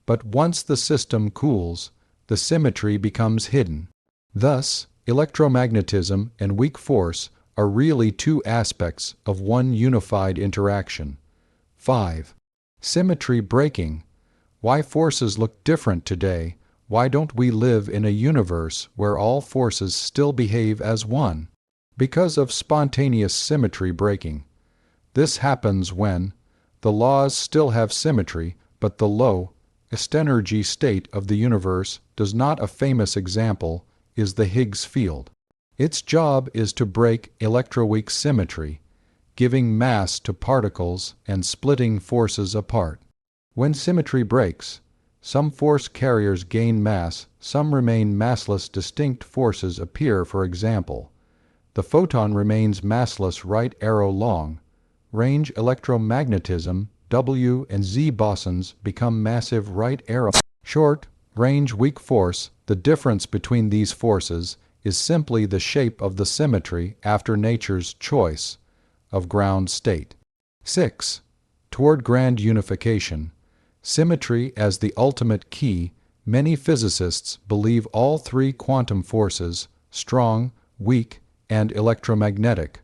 A: But once the system cools, the symmetry becomes hidden. Thus, electromagnetism and weak force are really two aspects of one unified interaction. 5. Symmetry breaking. Why forces look different today? Why don't we live in a universe where all forces still behave as one? Because of spontaneous symmetry breaking. This happens when the laws still have symmetry, but the lowest energy state of the universe does not. A famous example is the Higgs field. Its job is to break electroweak symmetry, giving mass to particles and splitting forces apart. When symmetry breaks, some force carriers gain mass, some remain massless. Distinct forces appear. For example, the photon remains massless right arrow long range electromagnetism, W and Z bosons become massive right arrow short range weak force. The difference between these forces is simply the shape of the symmetry after nature's choice of ground state. 6. Toward grand unification. Symmetry as the ultimate key. Many physicists believe all three quantum forces, strong, weak, and electromagnetic,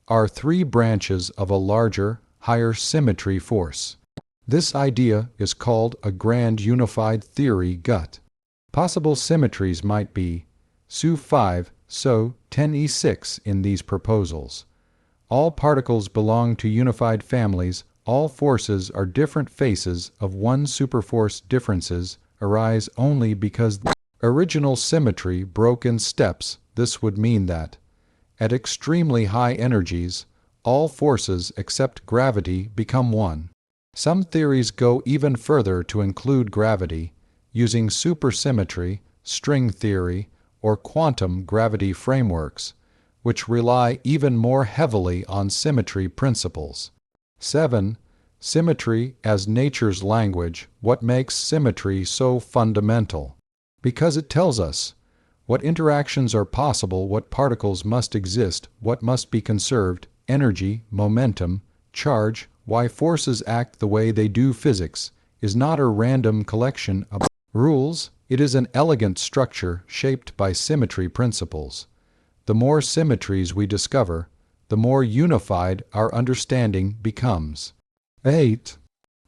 A: are three branches of a larger, higher symmetry force. This idea is called a grand unified theory gut. Possible symmetries might be SU5, SO 10E6 in these proposals. All particles belong to unified families. All forces are different faces of one superforce. Differences arise only because the original symmetry broke in steps. This would mean that at extremely high energies, all forces except gravity become one. Some theories go even further to include gravity, using supersymmetry, string theory, or quantum gravity frameworks, which rely even more heavily on symmetry principles. 7. Symmetry as nature's language. What makes symmetry so fundamental? Because it tells us what interactions are possible, what particles must exist, what must be conserved, energy, momentum, charge, why forces act the way they do. Physics is not a random collection of rules, it is an elegant structure shaped by symmetry principles. The more symmetries we discover, the more unified our understanding becomes. 8.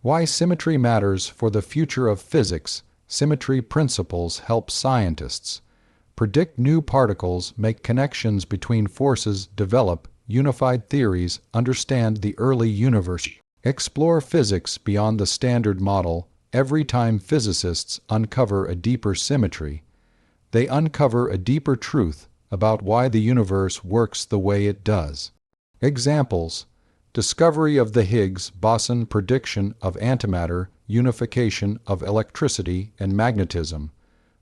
A: Why symmetry matters for the future of physics. Symmetry principles help scientists predict new particles, make connections between forces, develop unified theories, understand the early universe, explore physics beyond the standard model. Every time physicists uncover a deeper symmetry, they uncover a deeper truth about why the universe works the way it does. Examples: discovery of the Higgs boson, prediction of antimatter, unification of electricity and magnetism,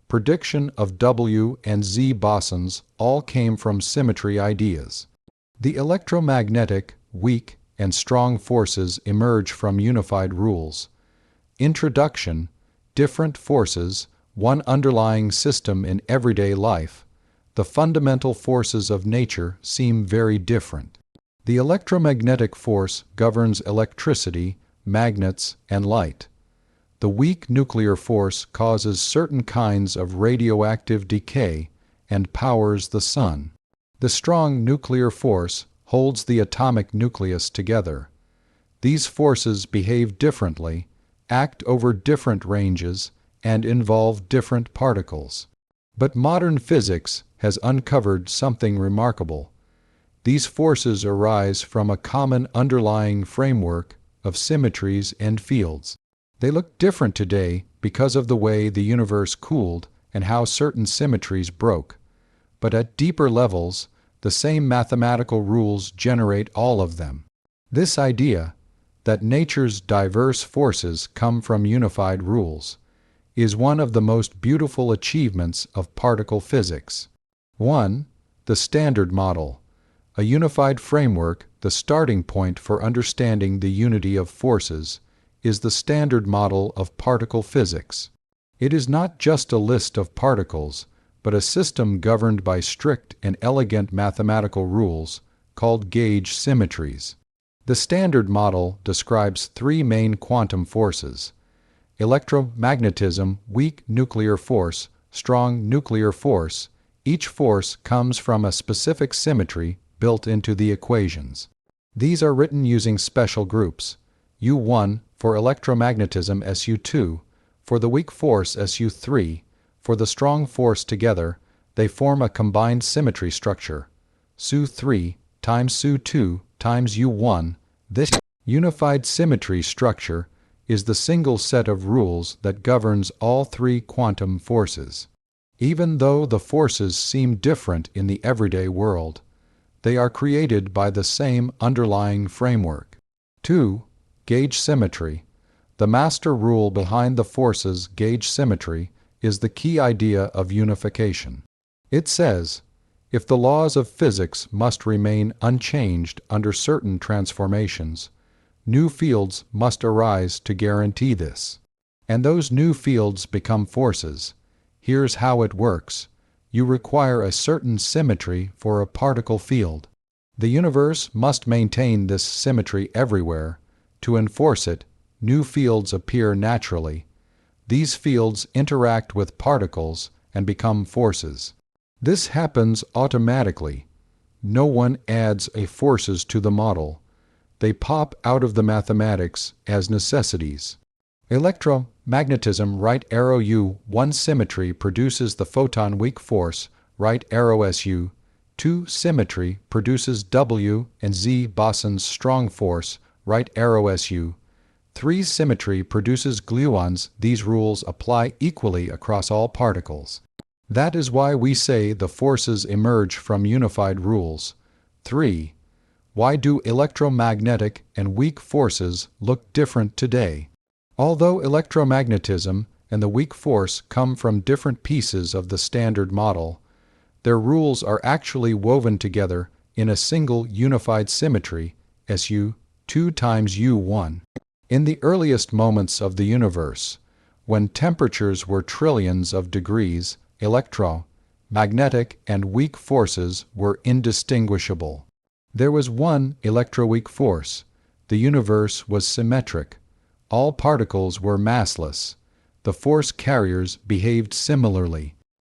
A: prediction of W and Z bosons all came from symmetry ideas. The electromagnetic, weak, and strong forces emerge from unified rules. Introduction: different forces, one underlying system in everyday life. The fundamental forces of nature seem very different. The electromagnetic force governs electricity, magnets, and light. The weak nuclear force causes certain kinds of radioactive decay and powers the sun. The strong nuclear force holds the atomic nucleus together. These forces behave differently, act over different ranges, and involve different particles. But modern physics has uncovered something remarkable. These forces arise from a common underlying framework of symmetries and fields. They look different today because of the way the universe cooled and how certain symmetries broke. But at deeper levels, the same mathematical rules generate all of them. This idea that nature's diverse forces come from unified rules is one of the most beautiful achievements of particle physics. 1. The Standard Model. A unified framework, the starting point for understanding the unity of forces, is the Standard Model of particle physics. It is not just a list of particles, but a system governed by strict and elegant mathematical rules called gauge symmetries. The Standard Model describes three main quantum forces: electromagnetism, weak nuclear force, strong nuclear force. Each force comes from a specific symmetry built into the equations. These are written using special groups. U1 for electromagnetism, SU2, for the weak force, SU3, for the strong force. Together, they form a combined symmetry structure. SU3 times SU2 times U1. This unified symmetry structure is the single set of rules that governs all three quantum forces. Even though the forces seem different in the everyday world, they are created by the same underlying framework. 2. Gauge symmetry. The master rule behind the forces' gauge symmetry is the key idea of unification. It says, if the laws of physics must remain unchanged under certain transformations, new fields must arise to guarantee this. And those new fields become forces. Here's how it works. You require a certain symmetry for a particle field. The universe must maintain this symmetry everywhere. To enforce it, new fields appear naturally. These fields interact with particles and become forces. This happens automatically. No one adds a forces to the model. They pop out of the mathematics as necessities. Electromagnetism, right arrow U1 symmetry produces the photon weak force, right arrow SU. 2 symmetry produces W and Z bosons strong force, right arrow SU. 3 symmetry produces gluons. These rules apply equally across all particles. That is why we say the forces emerge from unified rules. 3. Why do electromagnetic and weak forces look different today? Although electromagnetism and the weak force come from different pieces of the standard model, their rules are actually woven together in a single unified symmetry, SU 2 times U1. In the earliest moments of the universe, when temperatures were trillions of degrees, electromagnetic and weak forces were indistinguishable. There was one electroweak force. The universe was symmetric. All particles were massless. The force carriers behaved similarly.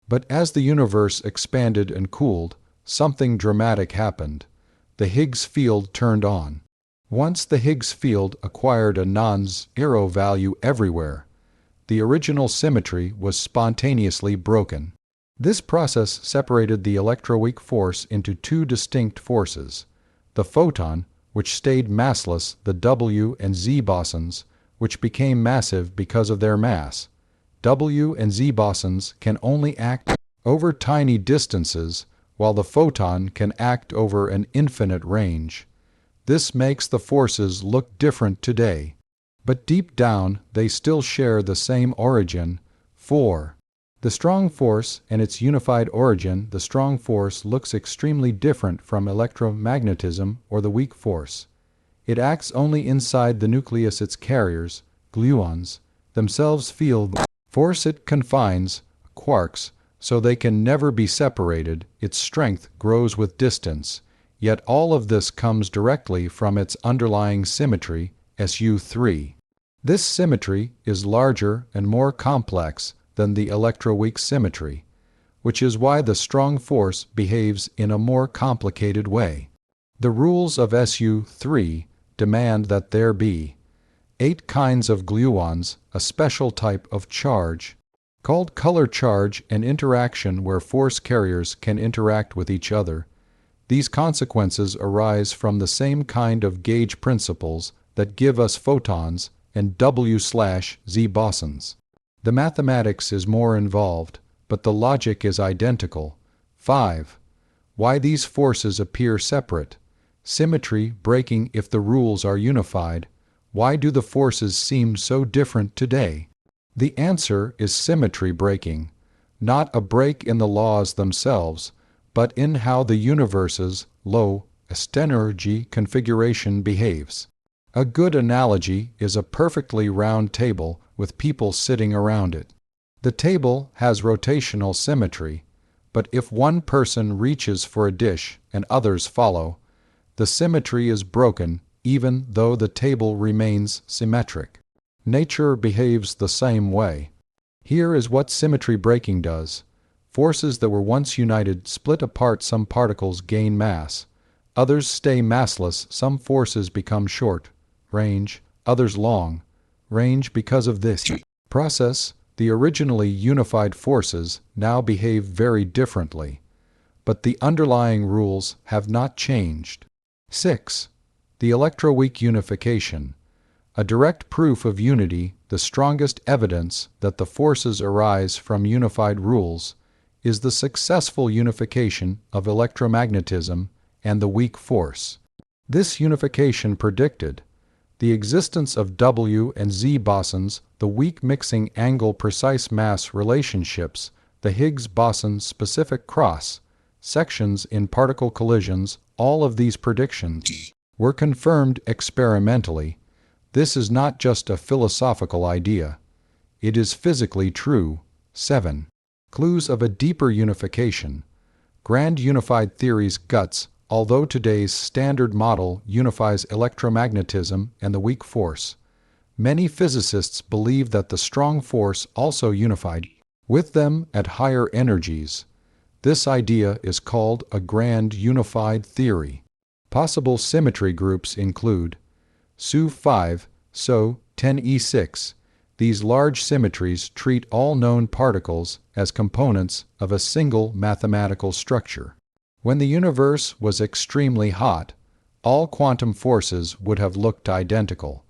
A: But as the universe expanded and cooled, something dramatic happened. The Higgs field turned on. Once the Higgs field acquired a non-zero value everywhere, the original symmetry was spontaneously broken. This process separated the electroweak force into two distinct forces: the photon, which stayed massless, the W and Z bosons, which became massive because of their mass. W and Z bosons can only act over tiny distances, while the photon can act over an infinite range. This makes the forces look different today, but deep down they still share the same origin. 4. The strong force and its unified origin. The strong force looks extremely different from electromagnetism or the weak force. It acts only inside the nucleus. Its carriers, gluons, themselves feel the force it confines, quarks, so they can never be separated. Its strength grows with distance, yet all of this comes directly from its underlying symmetry, SU3. This symmetry is larger and more complex than the electroweak symmetry, which is why the strong force behaves in a more complicated way. The rules of SU3 demand that there be 8 kinds of gluons, a special type of charge, called color charge, and interaction where force carriers can interact with each other. These consequences arise from the same kind of gauge principles that give us photons and W/Z bosons. The mathematics is more involved, but the logic is identical. 5. Why these forces appear separate. Symmetry breaking if the rules are unified. Why do the forces seem so different today? The answer is symmetry breaking, not a break in the laws themselves, but in how the universe's low-energy configuration behaves. A good analogy is a perfectly round table with people sitting around it. The table has rotational symmetry, but if one person reaches for a dish and others follow, the symmetry is broken even though the table remains symmetric. Nature behaves the same way. Here is what symmetry breaking does. Forces that were once united split apart. Some particles gain mass. Others stay massless. Some forces become short range, others long range. Because of this process, the originally unified forces now behave very differently. But the underlying rules have not changed. 6. The electroweak unification. A direct proof of unity, the strongest evidence that the forces arise from unified rules, is the successful unification of electromagnetism and the weak force. This unification predicted the existence of W and Z bosons, the weak mixing angle precise mass relationships, the Higgs boson specific cross sections in particle collisions. All of these predictions were confirmed experimentally. This is not just a philosophical idea. It is physically true. 7. Clues of a deeper unification. Grand unified theories guts. Although today's standard model unifies electromagnetism and the weak force, many physicists believe that the strong force also unified with them at higher energies. This idea is called a grand unified theory. Possible symmetry groups include SU5, SO 10E6. These large symmetries treat all known particles as components of a single mathematical structure. When the universe was extremely hot, all quantum forces would have looked identical.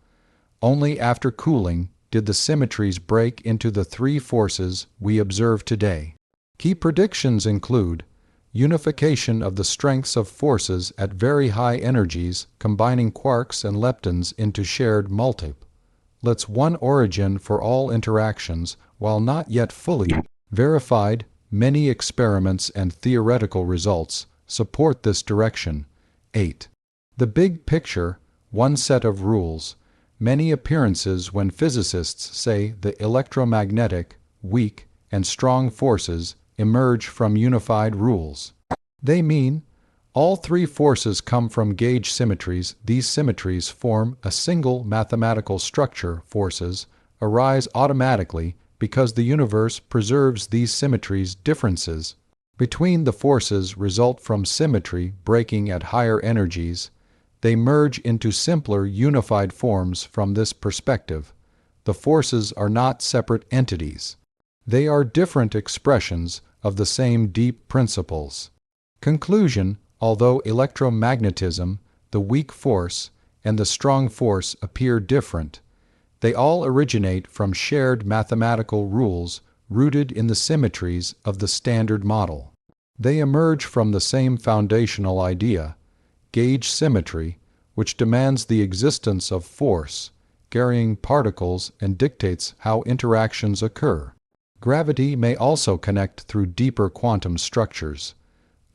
A: Only after cooling did the symmetries break into the three forces we observe today. Key predictions include unification of the strengths of forces at very high energies, combining quarks and leptons into shared multiplets, one origin for all interactions. While not yet fully verified, many experiments and theoretical results support this direction. 8. The big picture, one set of rules. Many appearances when physicists say the electromagnetic, weak, and strong forces emerge from unified rules. They mean all three forces come from gauge symmetries. These symmetries form a single mathematical structure. Forces arise automatically because the universe preserves these symmetries. Differences between the forces result from symmetry breaking at higher energies. They merge into simpler unified forms. From this perspective, the forces are not separate entities. They are different expressions of the same deep principles. Conclusion: although electromagnetism, the weak force, and the strong force appear different, they all originate from shared mathematical rules rooted in the symmetries of the Standard Model. They emerge from the same foundational idea, gauge symmetry, which demands the existence of force, carrying particles and dictates how interactions occur. Gravity may also connect through deeper quantum structures.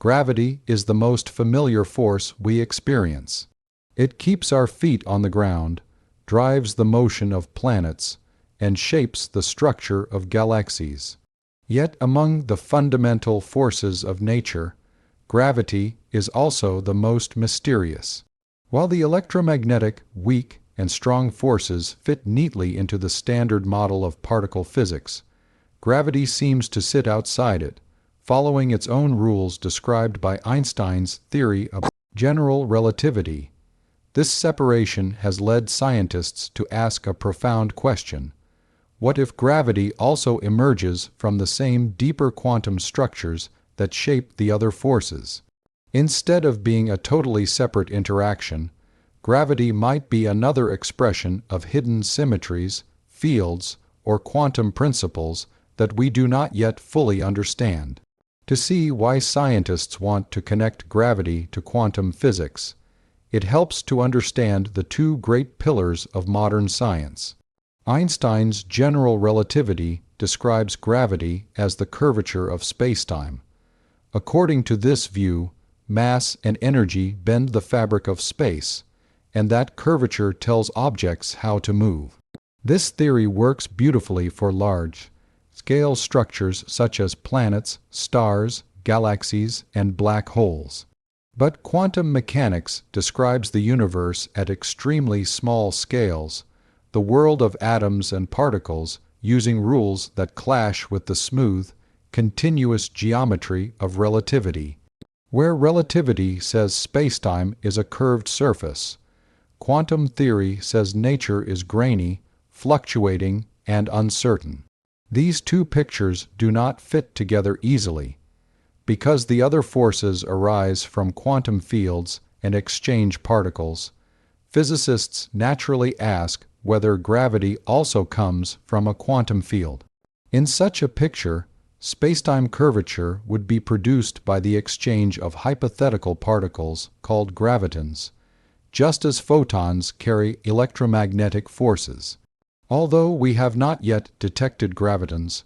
A: Gravity is the most familiar force we experience. It keeps our feet on the ground, drives the motion of planets, and shapes the structure of galaxies. Yet among the fundamental forces of nature, gravity is also the most mysterious. While the electromagnetic, weak, and strong forces fit neatly into the standard model of particle physics, gravity seems to sit outside it, following its own rules described by Einstein's theory of general relativity. This separation has led scientists to ask a profound question: what if gravity also emerges from the same deeper quantum structures that shape the other forces? Instead of being a totally separate interaction, gravity might be another expression of hidden symmetries, fields, or quantum principles that we do not yet fully understand. To see why scientists want to connect gravity to quantum physics, it helps to understand the two great pillars of modern science. Einstein's general relativity describes gravity as the curvature of spacetime. According to this view, mass and energy bend the fabric of space, and that curvature tells objects how to move. This theory works beautifully for large-scale structures such as planets, stars, galaxies, and black holes. But quantum mechanics describes the universe at extremely small scales, the world of atoms and particles using rules that clash with the smooth, continuous geometry of relativity. Where relativity says spacetime is a curved surface, quantum theory says nature is grainy, fluctuating, and uncertain. These two pictures do not fit together easily. Because the other forces arise from quantum fields and exchange particles, physicists naturally ask whether gravity also comes from a quantum field. In such a picture, spacetime curvature would be produced by the exchange of hypothetical particles called gravitons, just as photons carry electromagnetic forces. Although we have not yet detected gravitons,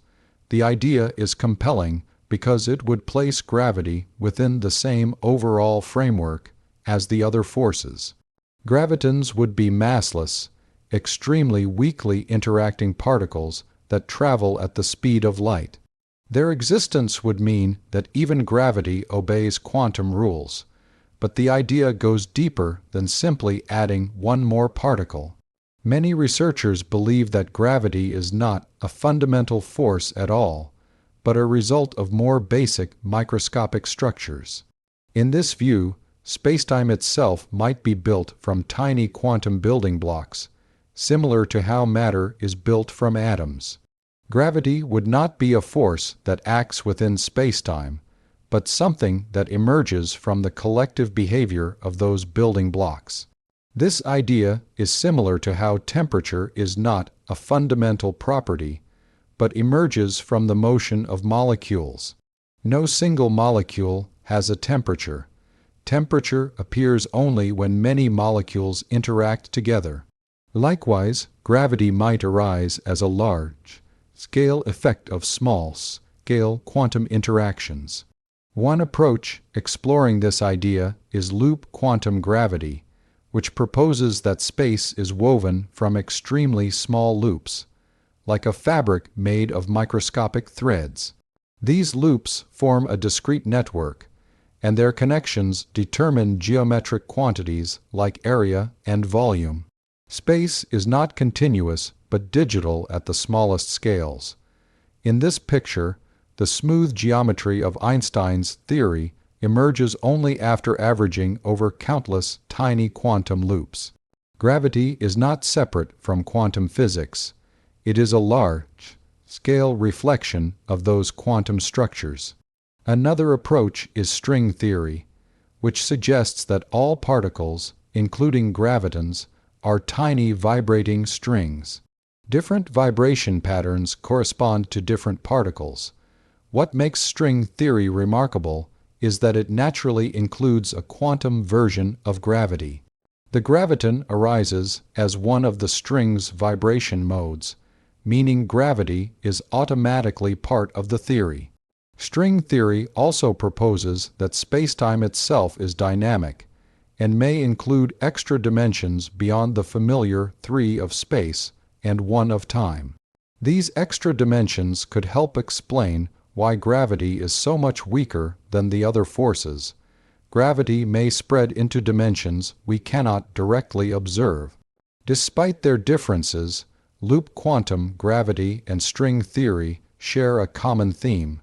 A: the idea is compelling because it would place gravity within the same overall framework as the other forces. Gravitons would be massless, extremely weakly interacting particles that travel at the speed of light. Their existence would mean that even gravity obeys quantum rules, but the idea goes deeper than simply adding one more particle. Many researchers believe that gravity is not a fundamental force at all, but a result of more basic microscopic structures. In this view, spacetime itself might be built from tiny quantum building blocks, similar to how matter is built from atoms. Gravity would not be a force that acts within spacetime, but something that emerges from the collective behavior of those building blocks. This idea is similar to how temperature is not a fundamental property, but emerges from the motion of molecules. No single molecule has a temperature. Temperature appears only when many molecules interact together. Likewise, gravity might arise as a large-scale effect of small-scale quantum interactions. One approach exploring this idea is loop quantum gravity, which proposes that space is woven from extremely small loops, like a fabric made of microscopic threads. These loops form a discrete network, and their connections determine geometric quantities like area and volume. Space is not continuous but digital at the smallest scales. In this picture, the smooth geometry of Einstein's theory emerges only after averaging over countless tiny quantum loops. Gravity is not separate from quantum physics. It is a large-scale reflection of those quantum structures. Another approach is string theory, which suggests that all particles, including gravitons, are tiny vibrating strings. Different vibration patterns correspond to different particles. What makes string theory remarkable is that it naturally includes a quantum version of gravity. The graviton arises as one of the string's vibration modes, meaning gravity is automatically part of the theory. String theory also proposes that spacetime itself is dynamic and may include extra dimensions beyond the familiar 3 of space and 1 of time. These extra dimensions could help explain why gravity is so much weaker than the other forces. Gravity may spread into dimensions we cannot directly observe. Despite their differences, loop quantum gravity and string theory share a common theme.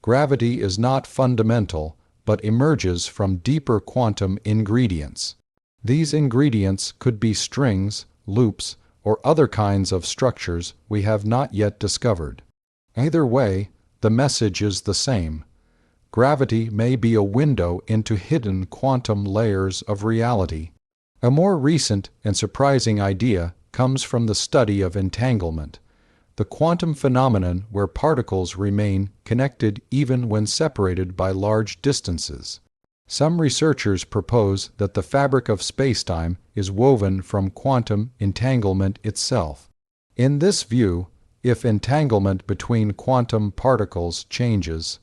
A: Gravity is not fundamental, but emerges from deeper quantum ingredients. These ingredients could be strings, loops, or other kinds of structures we have not yet discovered. Either way, the message is the same. Gravity may be a window into hidden quantum layers of reality. A more recent and surprising idea comes from the study of entanglement, the quantum phenomenon where particles remain connected even when separated by large distances. Some researchers propose that the fabric of spacetime is woven from quantum entanglement itself. In this view, if entanglement between quantum particles changes,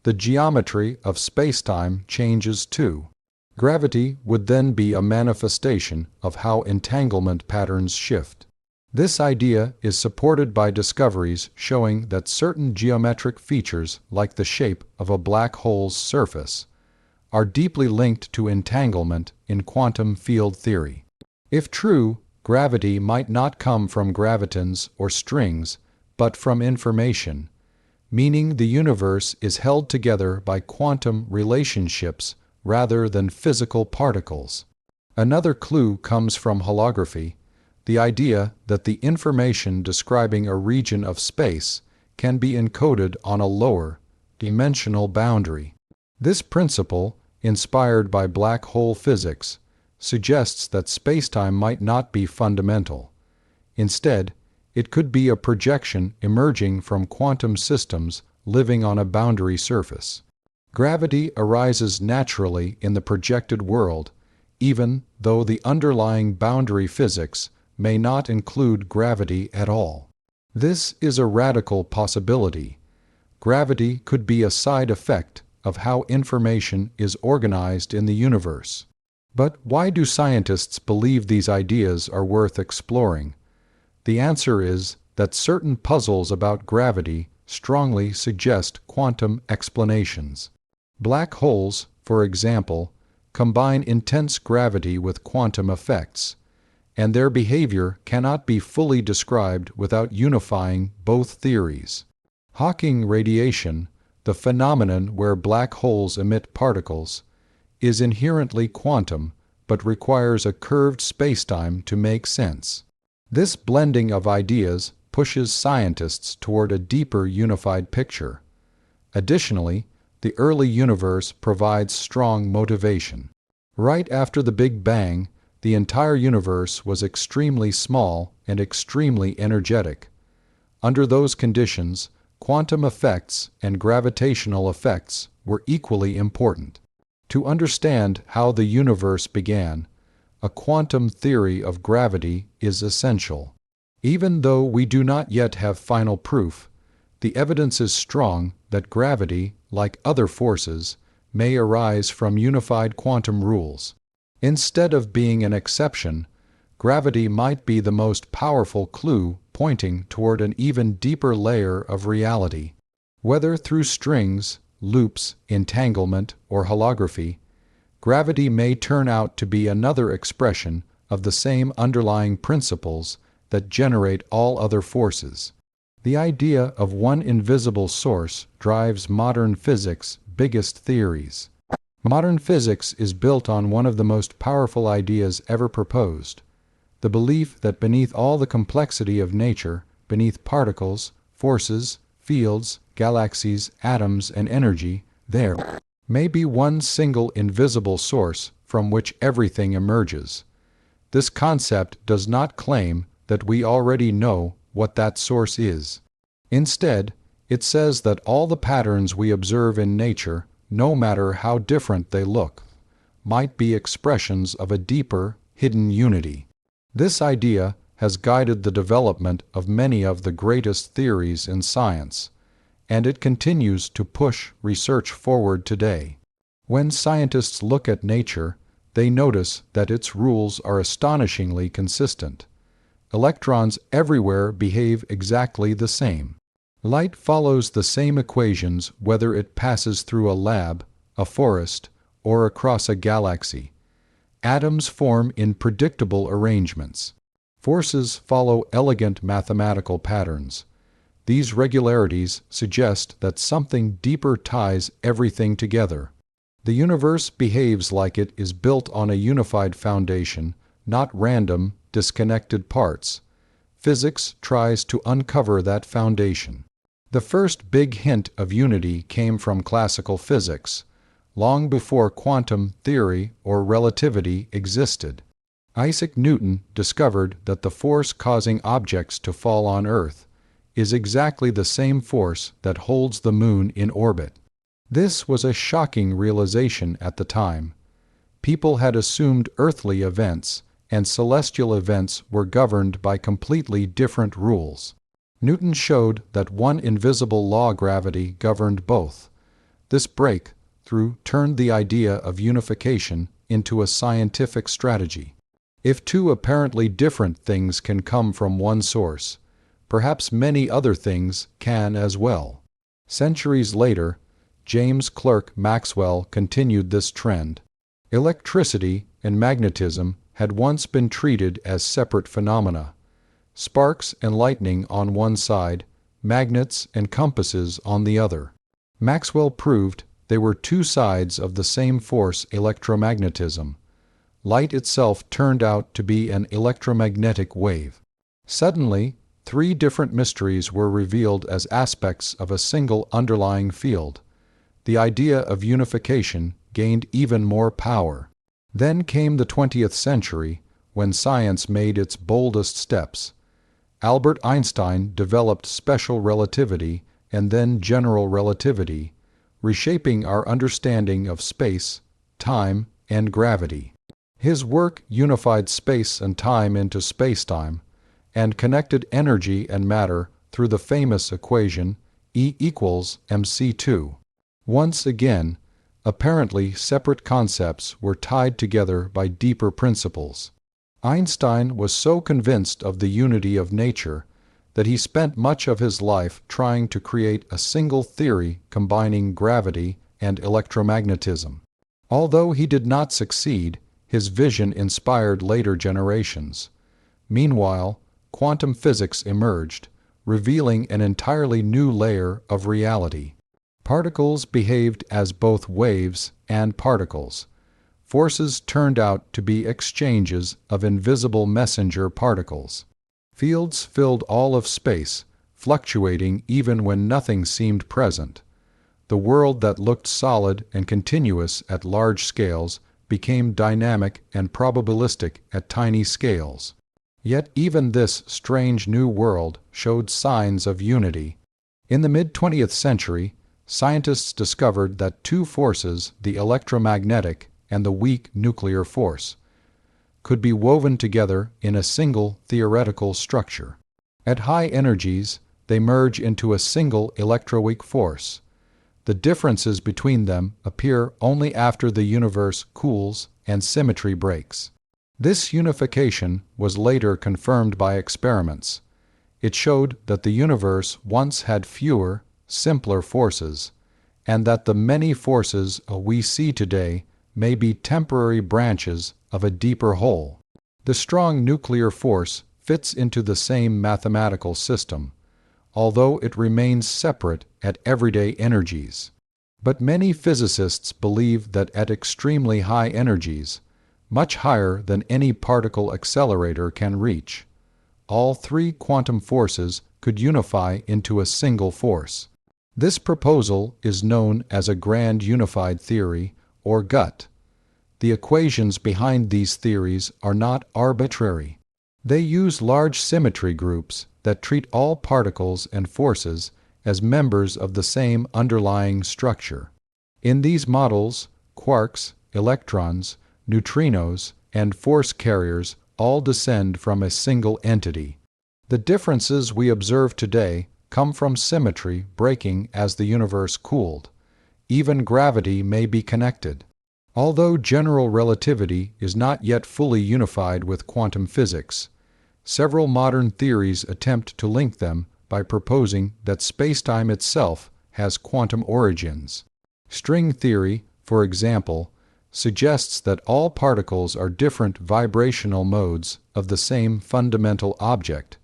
A: the geometry of spacetime changes too. Gravity would then be a manifestation of how entanglement patterns shift. This idea is supported by discoveries showing that certain geometric features, like the shape of a black hole's surface, are deeply linked to entanglement in quantum field theory. If true, gravity might not come from gravitons or strings, but from information, meaning the universe is held together by quantum relationships rather than physical particles. Another clue comes from holography, the idea that the information describing a region of space can be encoded on a lower, dimensional boundary. This principle, inspired by black hole physics, suggests that spacetime might not be fundamental. Instead, it could be a projection emerging from quantum systems living on a boundary surface. Gravity arises naturally in the projected world, even though the underlying boundary physics may not include gravity at all. This is a radical possibility. Gravity could be a side effect of how information is organized in the universe. But why do scientists believe these ideas are worth exploring? The answer is that certain puzzles about gravity strongly suggest quantum explanations. Black holes, for example, combine intense gravity with quantum effects, and their behavior cannot be fully described without unifying both theories. Hawking radiation, the phenomenon where black holes emit particles, is inherently quantum but requires a curved spacetime to make sense. This blending of ideas pushes scientists toward a deeper unified picture. Additionally, the early universe provides strong motivation. Right after the Big Bang, the entire universe was extremely small and extremely energetic. Under those conditions, quantum effects and gravitational effects were equally important. To understand how the universe began, a quantum theory of gravity is essential. Even though we do not yet have final proof, the evidence is strong that gravity, like other forces, may arise from unified quantum rules. Instead of being an exception, gravity might be the most powerful clue pointing toward an even deeper layer of reality. Whether through strings, loops, entanglement, or holography, gravity may turn out to be another expression of the same underlying principles that generate all other forces. The idea of one invisible source drives modern physics' biggest theories. Modern physics is built on one of the most powerful ideas ever proposed: the belief that beneath all the complexity of nature, beneath particles, forces, fields, galaxies, atoms, and energy, there may be one single invisible source from which everything emerges. This concept does not claim that we already know what that source is. Instead, it says that all the patterns we observe in nature, no matter how different they look, might be expressions of a deeper, hidden unity. This idea has guided the development of many of the greatest theories in science, and it continues to push research forward today. When scientists look at nature, they notice that its rules are astonishingly consistent. Electrons everywhere behave exactly the same. Light follows the same equations whether it passes through a lab, a forest, or across a galaxy. Atoms form in predictable arrangements. Forces follow elegant mathematical patterns. These regularities suggest that something deeper ties everything together. The universe behaves like it is built on a unified foundation, not random, disconnected parts. Physics tries to uncover that foundation. The first big hint of unity came from classical physics, long before quantum theory or relativity existed. Isaac Newton discovered that the force causing objects to fall on Earth is exactly the same force that holds the moon in orbit. This was a shocking realization at the time. People had assumed earthly events and celestial events were governed by completely different rules. Newton showed that one invisible law, gravity, governed both. This breakthrough turned the idea of unification into a scientific strategy. If two apparently different things can come from one source, perhaps many other things can as well. Centuries later, James Clerk Maxwell continued this trend. Electricity and magnetism had once been treated as separate phenomena. Sparks and lightning on one side, magnets and compasses on the other. Maxwell proved they were two sides of the same force, electromagnetism. Light itself turned out to be an electromagnetic wave. Suddenly, three different mysteries were revealed as aspects of a single underlying field. The idea of unification gained even more power. Then came the 20th century, when science made its boldest steps. Albert Einstein developed special relativity and then general relativity, reshaping our understanding of space, time, and gravity. His work unified space and time into spacetime, and connected energy and matter through the famous equation E equals mc2. Once again, apparently separate concepts were tied together by deeper principles. Einstein was so convinced of the unity of nature that he spent much of his life trying to create a single theory combining gravity and electromagnetism. Although he did not succeed, his vision inspired later generations. Meanwhile, quantum physics emerged, revealing an entirely new layer of reality. Particles behaved as both waves and particles. Forces turned out to be exchanges of invisible messenger particles. Fields filled all of space, fluctuating even when nothing seemed present. The world that looked solid and continuous at large scales became dynamic and probabilistic at tiny scales. Yet even this strange new world showed signs of unity. In the mid-20th century, scientists discovered that two forces, the electromagnetic and the weak nuclear force, could be woven together in a single theoretical structure. At high energies, they merge into a single electroweak force. The differences between them appear only after the universe cools and symmetry breaks. This unification was later confirmed by experiments. It showed that the universe once had fewer, simpler forces, and that the many forces we see today may be temporary branches of a deeper whole. The strong nuclear force fits into the same mathematical system, although it remains separate at everyday energies. But many physicists believe that at extremely high energies, much higher than any particle accelerator can reach, all three quantum forces could unify into a single force. This proposal is known as a grand unified theory, or GUT. The equations behind these theories are not arbitrary. They use large symmetry groups that treat all particles and forces as members of the same underlying structure. In these models, quarks, electrons, neutrinos, and force carriers all descend from a single entity. The differences we observe today come from symmetry breaking as the universe cooled. Even gravity may be connected. Although general relativity is not yet fully unified with quantum physics, several modern theories attempt to link them by proposing that spacetime itself has quantum origins. String theory, for example, suggests that all particles are different vibrational modes of the same fundamental object,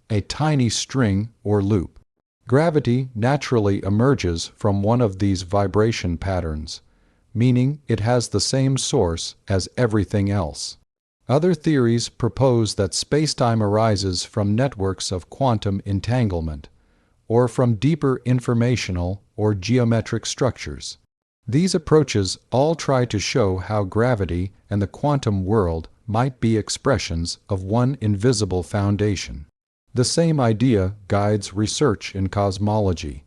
A: a tiny string or loop. Gravity naturally emerges from one of these vibration patterns, meaning it has the same source as everything else. Other theories propose that spacetime arises from networks of quantum entanglement, or from deeper informational or geometric structures. These approaches all try to show how gravity and the quantum world might be expressions of one invisible foundation. The same idea guides research in cosmology.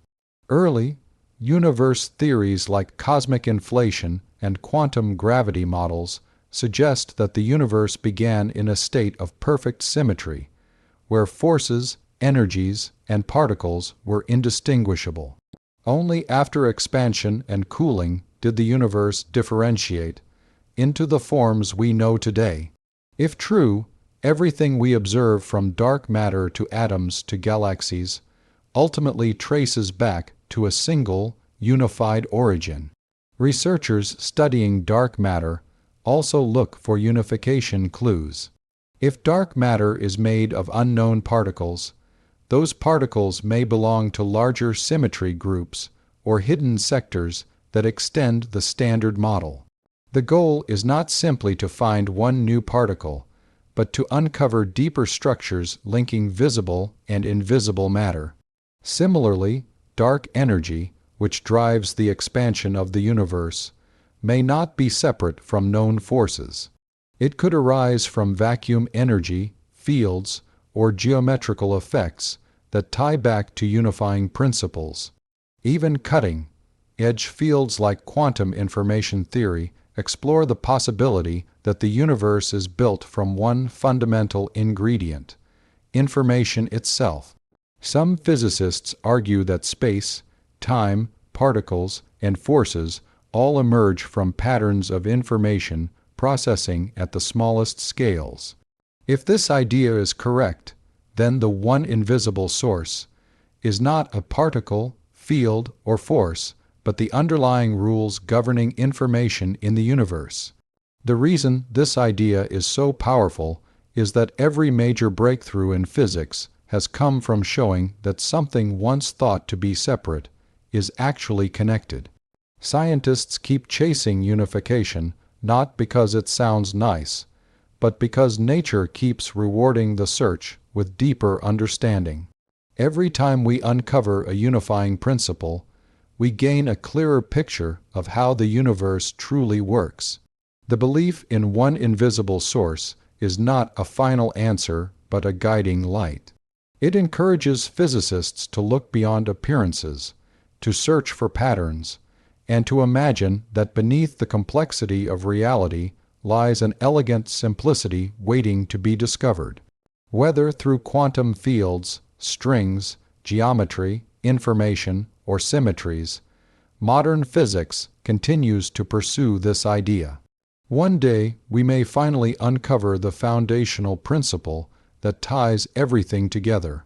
A: Early, universe theories like cosmic inflation and quantum gravity models suggest that the universe began in a state of perfect symmetry, where forces, energies, and particles were indistinguishable. Only after expansion and cooling did the universe differentiate into the forms we know today. If true, everything we observe from dark matter to atoms to galaxies ultimately traces back to a single, unified origin. Researchers studying dark matter also look for unification clues. If dark matter is made of unknown particles, those particles may belong to larger symmetry groups or hidden sectors that extend the Standard Model. The goal is not simply to find one new particle, but to uncover deeper structures linking visible and invisible matter. Similarly, dark energy, which drives the expansion of the universe, may not be separate from known forces. It could arise from vacuum energy, fields, or geometrical effects that tie back to unifying principles. Even cutting-edge fields like quantum information theory explore the possibility that the universe is built from one fundamental ingredient: information itself. Some physicists argue that space, time, particles, and forces all emerge from patterns of information processing at the smallest scales. If this idea is correct, then the one invisible source is not a particle, field, or force, but the underlying rules governing information in the universe. The reason this idea is so powerful is that every major breakthrough in physics has come from showing that something once thought to be separate is actually connected. Scientists keep chasing unification not because it sounds nice, but because nature keeps rewarding the search with deeper understanding. Every time we uncover a unifying principle, we gain a clearer picture of how the universe truly works. The belief in one invisible source is not a final answer, but a guiding light. It encourages physicists to look beyond appearances, to search for patterns, and to imagine that beneath the complexity of reality lies an elegant simplicity waiting to be discovered. Whether through quantum fields, strings, geometry, information, or symmetries, modern physics continues to pursue this idea. One day, we may finally uncover the foundational principle that ties everything together.